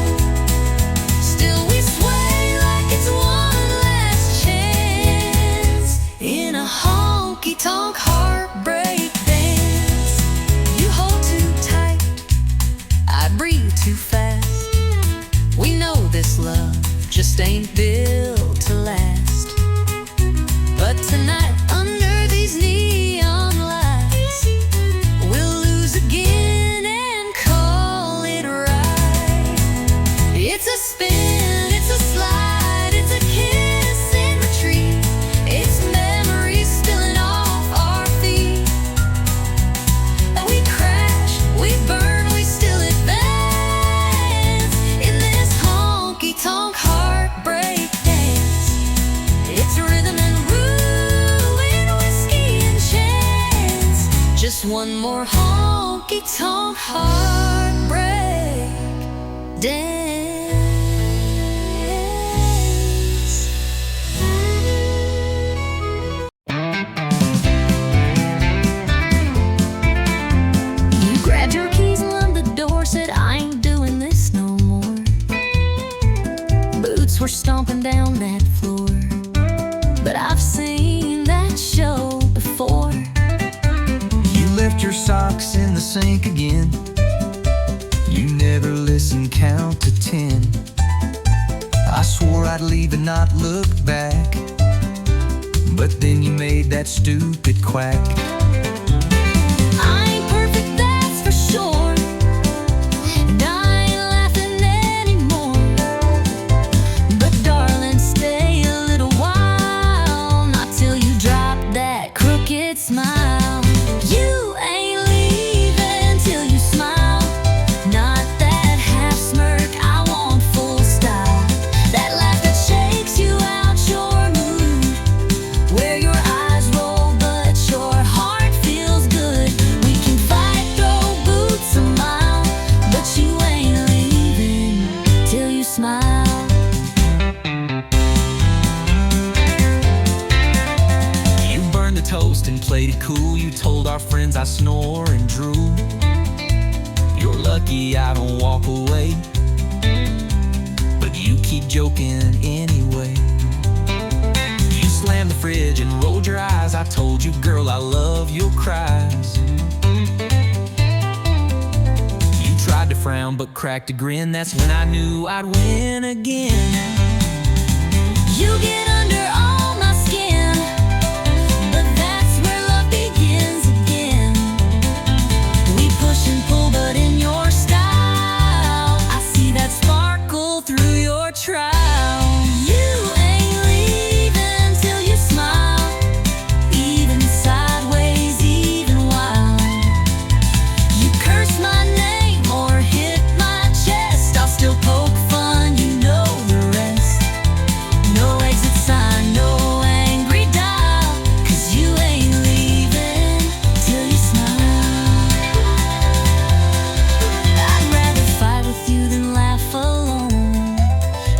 S2: Still we sway like it's one last chance in a honky-tonk heartbreak dance. You hold too tight, I breathe too fast. We know this love just ain't built to last. But tonight, under these neon lights, we'll lose again and call it right. It's a spin, it's a slide, it's a kiss in retreat. It's memories spilling off our feet. We crash, we burn, we still advance in this honky-tonk heartbreak dance. It's rhythm and ruin, whiskey and chance. Just one more honky-tonk heartbreak dance. You grabbed your keys and left the door, said I ain't doing this no more. Boots were stomping down that floor, but I've seen that show before.
S3: You left your socks in the sink again. You never listened, count to 10. I swore I'd leave and not look back, but then you made that stupid quack.
S2: I ain't perfect, that's for sure, and I ain't laughing anymore. But darling, stay a little while, not till you drop that crooked smile. You ain't leaving till you smile, not that half smirk, I want full style. That laugh that shakes you out your mood, where your eyes roll but your heart feels good. We can fight, throw boots a mile, but you ain't leaving till you smile.
S3: You burned the toast and played it cool. You told our friends I snore and drool. You're lucky I don't walk away, but you keep joking anyway. You slammed the fridge and rolled your eyes. I told you, girl, I love your cries. You tried to frown but cracked a grin. That's when I knew I'd win again.
S2: You get under all my skin, but that's where love begins again. We push and pull, but in your style, I see that sparkle through your trial. You ain't leaving till you smile, even sideways, even wild. You curse my name or hit my chest, I'll still poke fun, you know the rest. No exit sign, no angry dial, 'cause you ain't leaving till you smile. I'd rather fight with you than laugh alone.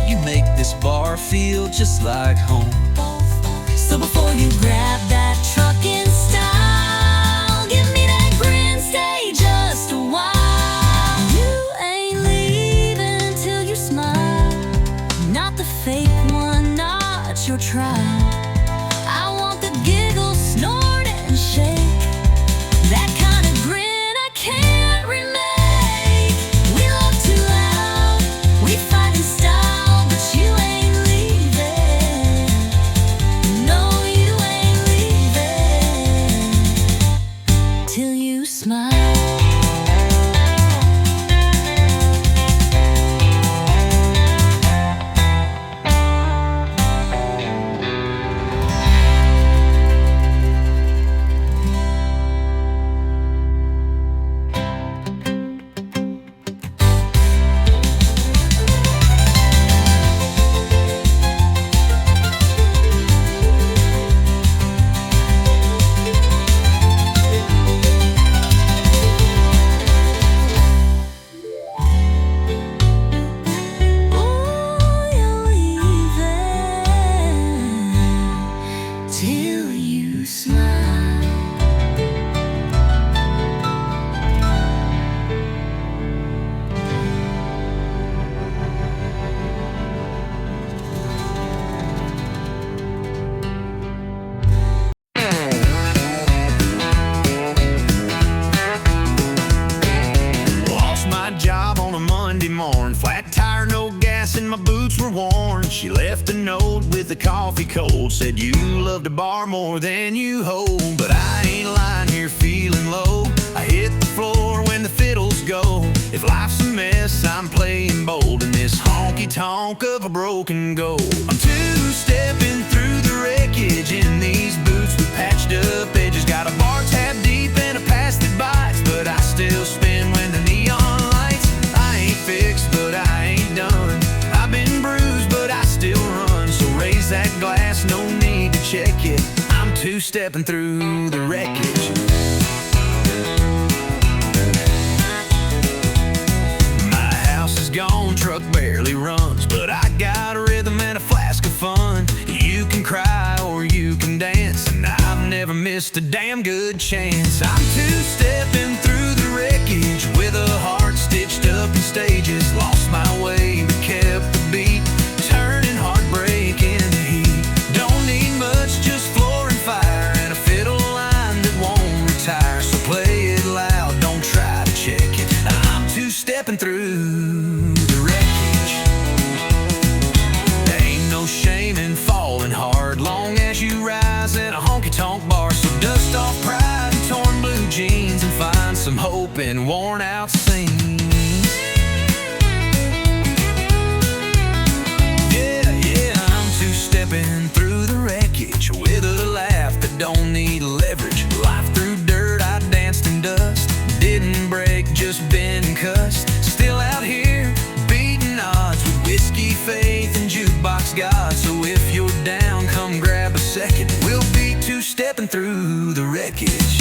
S3: You make this bar feel just like home.
S2: So before you grab that truck in style, give me that grin, stay just a while. You ain't leaving till you smile, not the fake one, not your trial. I want the giggle, snort and shake, that kind of grin I can't remake. We love too loud, we fight in style, but you ain't leaving
S3: said you loved to bar more than you hold. But I ain't lying here feeling low. I hit the floor when the fiddles go. If life's a mess, I'm playing bold in this honky-tonk of a broken goal. I'm two-stepping through the wreckage in these boots with patched up edges. Got a bar tab deep and a pass that bites, but I still spin when the neon lights. I ain't fixed, but I ain't done. I've been bruised, but I still run. So raise that glass, no need to check it. I'm two-stepping through the wreckage. My house is gone, truck barely runs, but I got a rhythm and a flask of fun. You can cry or you can dance, and I've never missed a damn good chance. I'm two-stepping through the wreckage with a heart stitched up in stages. Lost my way but kept the beat, turning heartbreak into heat. Don't need much, just floor and fire and a fiddle line that won't retire. So play it loud, don't try to check it. I'm two-stepping through the wreckage. There ain't no shame in falling hard, long as you rise at a honky-tonk bar. So dust off pride and torn blue jeans and find some hope in worn-out scenes. Stepping through the wreckage with a laugh that don't need leverage. Life through dirt, I danced in dust. Didn't break, just been cussed. Still out here, beating odds with whiskey, faith, and jukebox God. So if you're down, come grab a second. We'll be two-stepping through the wreckage.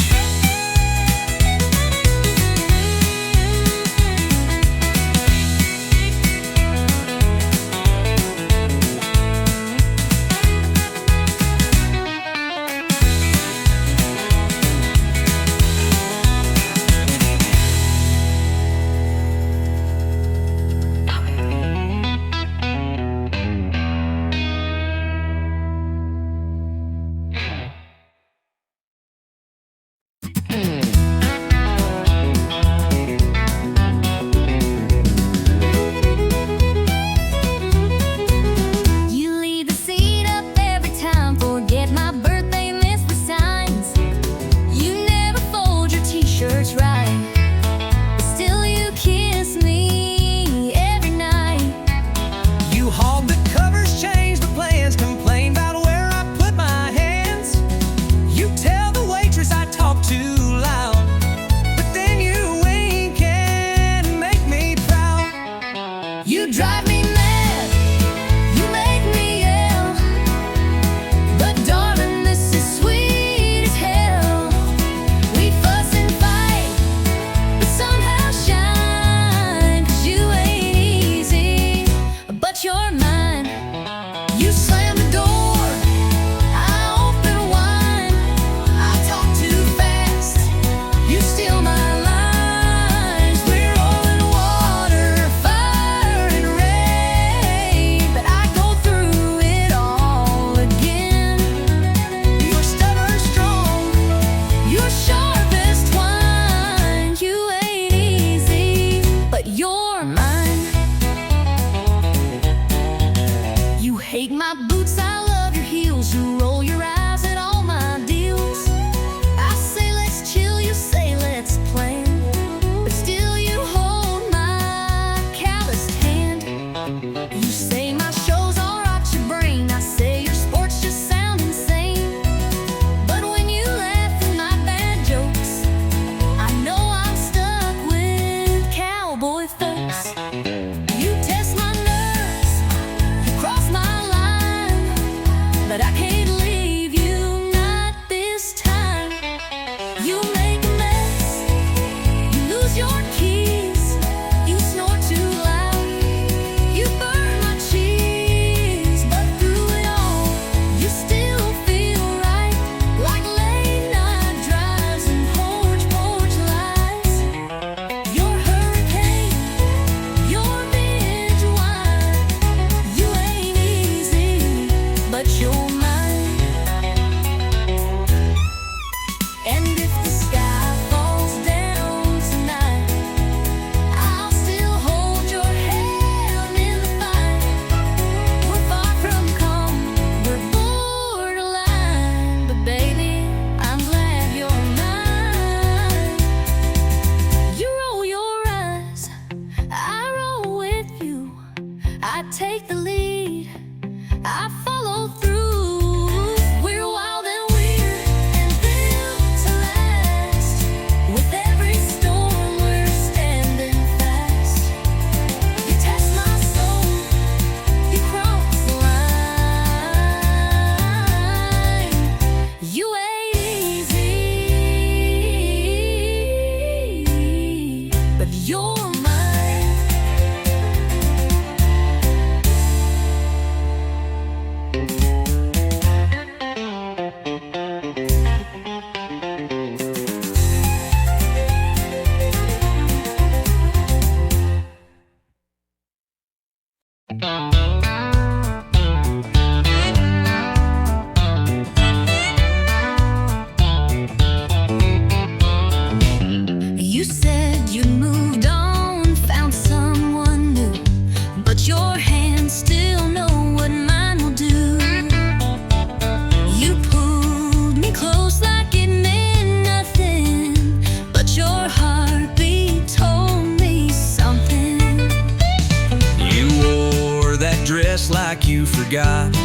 S3: forgot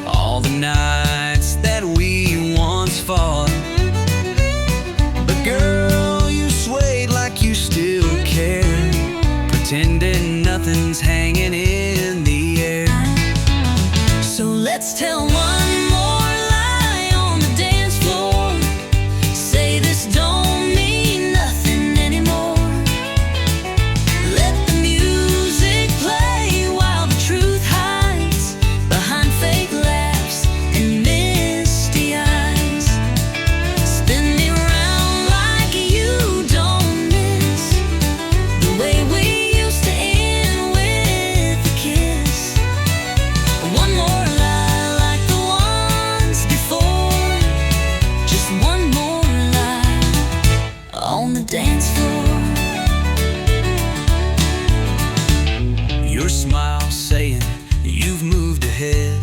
S3: all the nights that we once fought. But girl, you swayed like you still care, pretending nothing's hanging in the air.
S2: So let's tell one more lie on the dance floor. Say this don't mean nothing anymore. Let the music play while the truth hides behind fake laughs and misty eyes. Spin me round like you don't miss the way we used to end with a kiss. One more lie like the ones before. Just one more lie on the dance floor.
S3: Your smile saying you've moved ahead,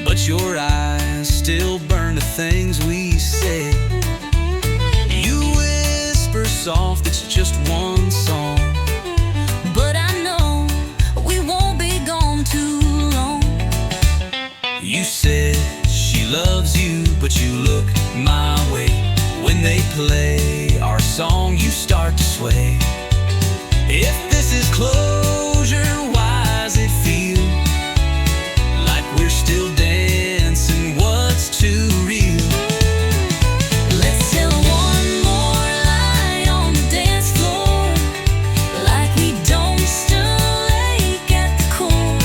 S3: but your eyes still burn the things we said. You whisper soft, it's just one song,
S2: But I know we won't be gone too long.
S3: you said she loves you, but you look my way. When they play our song, you start to sway. If this is closure, why does it feel like we're still dancing? What's too real?
S2: Let's tell one more lie on the dance floor, like we don't still ache at the core.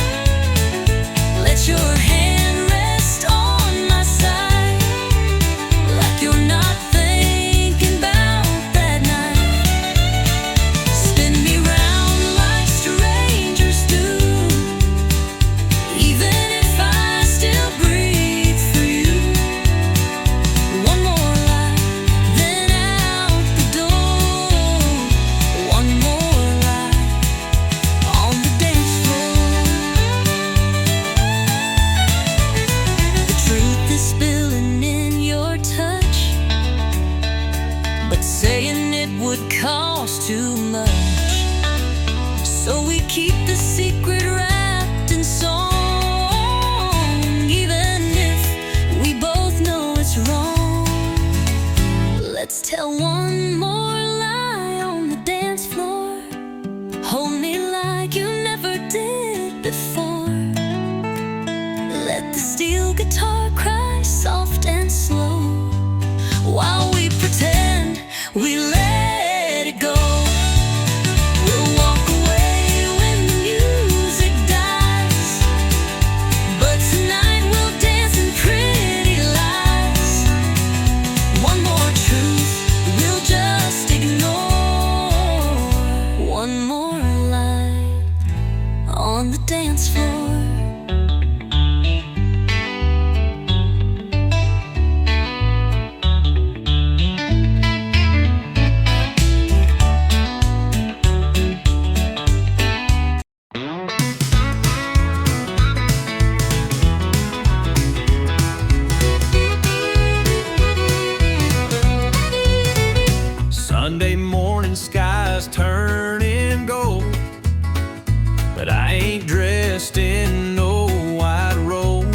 S2: Let your hand rest on my side, like you're not thinking about that night. Spin me round like strangers do, even if I still breathe for you. One more lie, then out the door. One more lie on the dance floor. The truth is spilling in your touch, but saying it would cost too much. So we keep the secret wrapped in song, even if we both know it's wrong. Let's tell one more lie on the dance floor. Hold me like you never did before. Let the steel guitar cry soft and slow, while we pretend we let it go. We'll walk away when the music dies, but tonight we'll dance in pretty lies. One more truth we'll just ignore. One more lie on the dance floor.
S3: Sunday morning skies turning gold, but I ain't dressed in no white robe.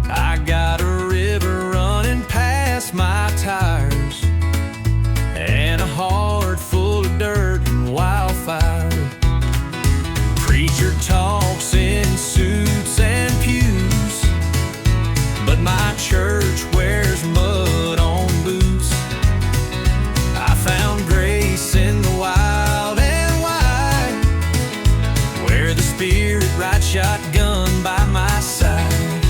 S3: I got a river running past my tires, and a heart full of dirt and wildfire. Preacher talks in suits and pews, but my church wears mud on boots. I found grace in the wild and wide, where the Spirit rides shotgun by my side.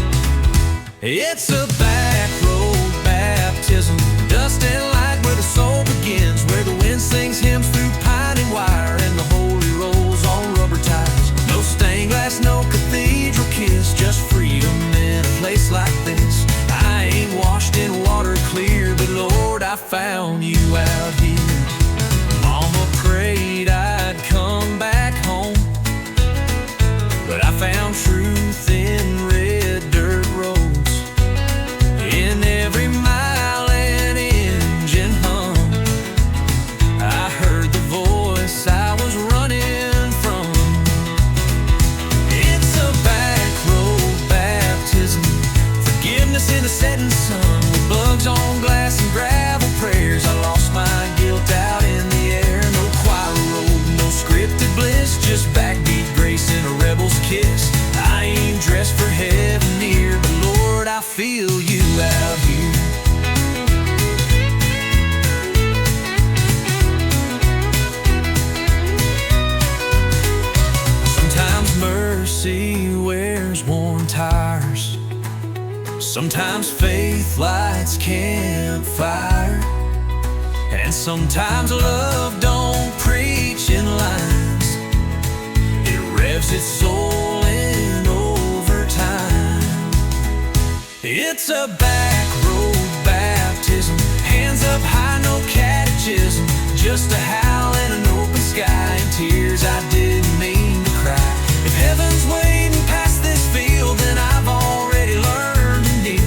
S3: It's a back road baptism, dust and light, where the soul begins, where the wind sings hymns through pine and wire, and the holy rolls on rubber tires. No stained glass, no cathedral kiss, just freedom in a place like this. I ain't washed in water clear, but Lord, I found you out here. Mama prayed I'd come back home, but I found truth in red dirt roads, in every mile an engine hum. I heard the voice I was running from. It's Sometimes faith lights campfire, and sometimes love don't preach in lines. It revs its soul in overtime. It's a back road baptism, hands up high, no catechism, just a howl and an open sky and tears I didn't mean to cry. If heaven's waiting past this field, then I've already learned to kneel.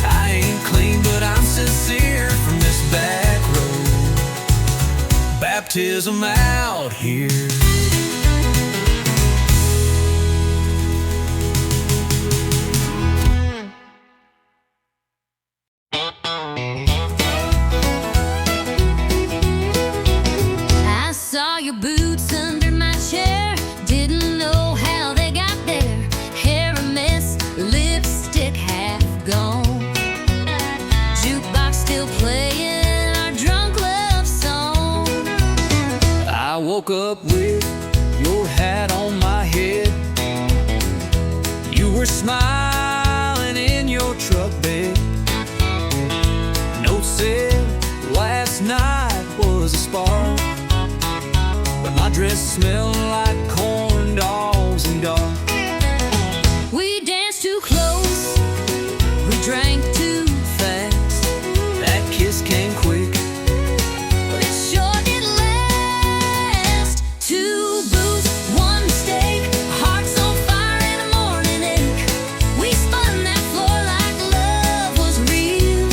S3: I ain't clean, but I'm sincere from this back road baptism out here.
S2: I saw your boots under my chair, didn't know how they got there. Hair a mess, lipstick half gone, jukebox still playing our drunk love song.
S3: I woke up with your hat on my head. You were smiling in your truck bed. Note said last night was a spark, but my dress smelled like corn dogs and dark.
S2: We danced too close, we drank too fast.
S3: That kiss came quick,
S2: But it sure did last. Two booths, one mistake, hearts on fire and a morning ache. We spun that floor like love was real.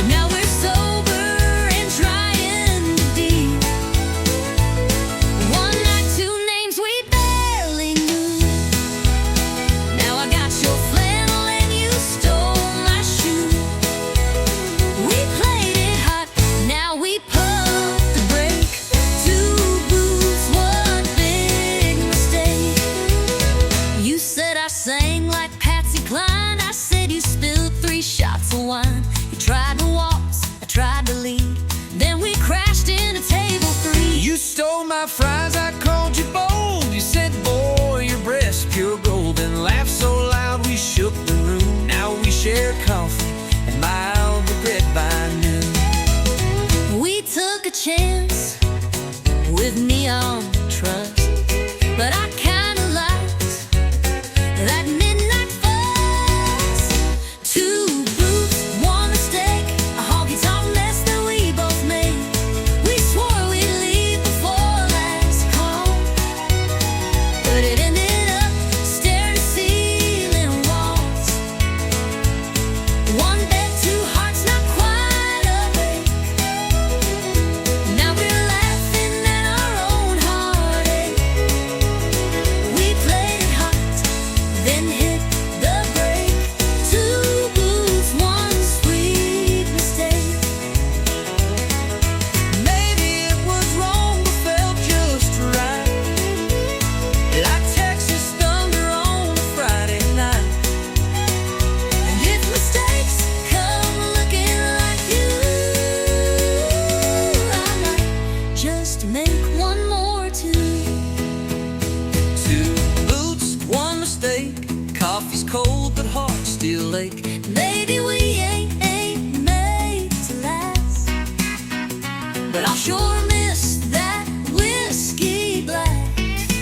S2: Now we're sober and trying to deal. One night, two names we barely knew. Now I got your flannel and you stole my shoe. We played it hot, now we pumped the brake. Two booths, one big mistake. You said I sang like Patsy Cline, I said you spilled 3 shots of wine. You tried to waltz, I tried to lead, then we crashed into table 3.
S3: you stole my fries, I called you bold. You said, boy, your breast's pure gold, and laughed so loud we shook the room. Now we share coffee and mild regret by noon.
S2: We took a chance with neon trust, but I kinda liked that midnight fuss. Two booths, one mistake, a honky-tonk mess that we both made. We swore we'd leave before last call, but it ended up staring ceiling walls. One bed, two hearts, not quite a break. Now we're laughing at our own heartache. We played it hot, then hit the brake. Two booths, one sweet mistake.
S3: Maybe it was wrong, but felt just right, like Texas thunder on a Friday night.
S2: And if mistakes come looking like you, I might just make one more too.
S3: Two boots, one mistake, coffee's cold but hearts still ache.
S2: Maybe we ain't made to last, but I'll sure miss that whiskey blast.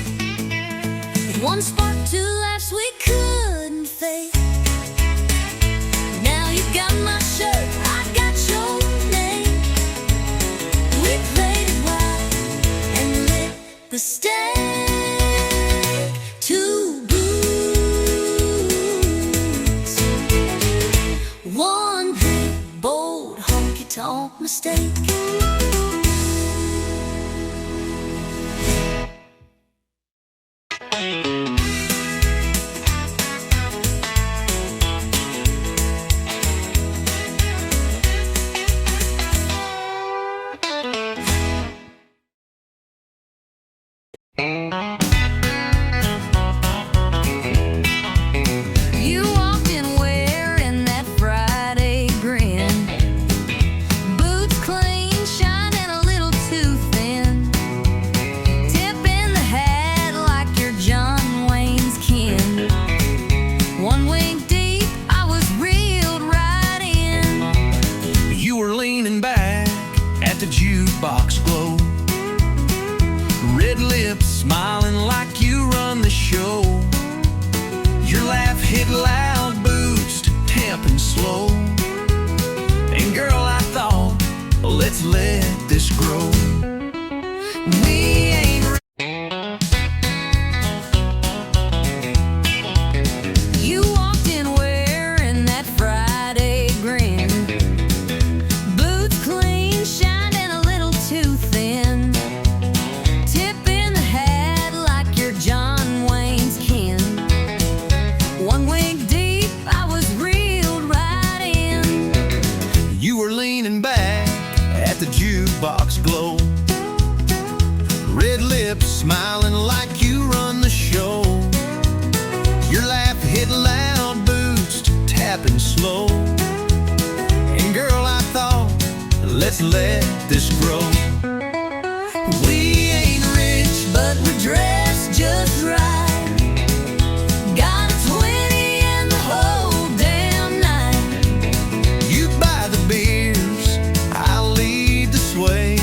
S2: One spark, two laughs we couldn't fake. Now you got my shirt, I got your name. We played it wild and lit the stake. Two boots, one big bold honky-tonk mistake. You walked in wearing that Friday grin, boots clean, shine.
S3: the jukebox glow. Red lips smiling like you run the show. Your laugh hit loud, boost, tapping slow. And girl, I thought, let's let this grow. We ain't
S2: You walked in wearing that Friday grin, boots clean, shined and a little too thin, tip in the hat like you're John Wayne's kin. One wig deep, I was reeled right in.
S3: You were leaning back at the jukebox glow. Red lips smiling like you run the show. Your laugh hit loud, boost, tapping slow. And girl, I thought, let's let this grow. We ain't rich,
S2: But we're dressed just right. Got a 20 and the whole damn night.
S3: you buy the beers, I'll lead the sway.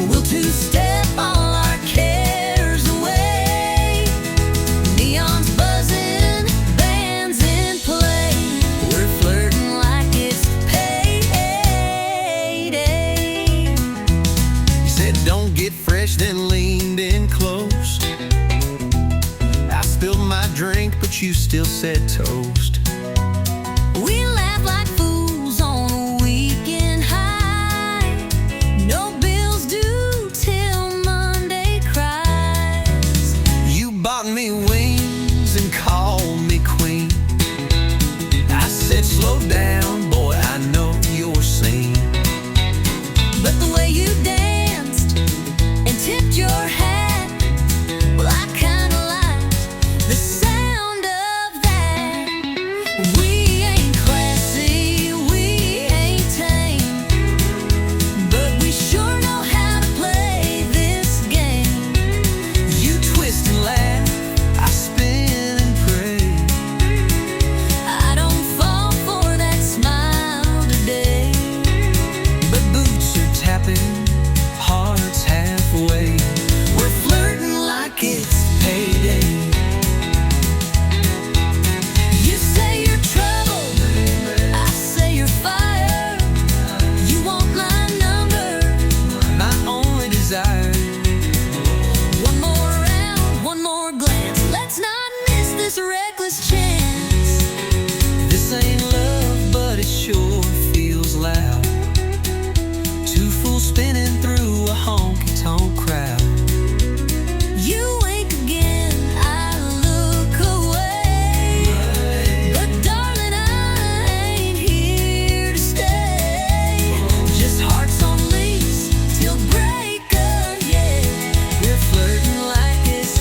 S2: We'll two-step all our cares away. Neon's buzzing, bands in play. We're flirting like it's payday.
S3: You said don't get fresh, then leaned in close. I spilled my drink, but you still said toast.
S2: We laugh like fools on a weekend high. No bills due till Monday cries.
S3: You bought me wings and called me queen. I said slow down, boy, I know you're seen.
S2: But the way you danced and tipped your hat, well, I kinda liked the sound of that. We ain't classy, we ain't tame, but we sure know how to play this game.
S3: You twist and laugh, I spin and pray.
S2: I don't fall for that smile today.
S3: But boots are tapping, hearts halfway. We're flirting like it's payday.
S2: You say you're trouble, I say you're fire. You want my number,
S3: My only desire.
S2: one more round, one more glance. Let's not miss this reckless chance.
S3: This ain't love, but it sure feels loud. Two fools spinning through a honky-tonk crowd.
S2: You wink again, I look away. But darling, I ain't here to stay. Just hearts on lease till break of day.
S3: We're flirting like it's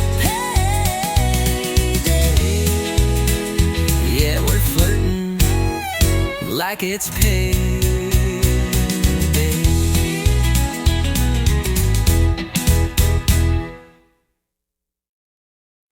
S2: Payday.
S3: Yeah, we're flirting like it's payday.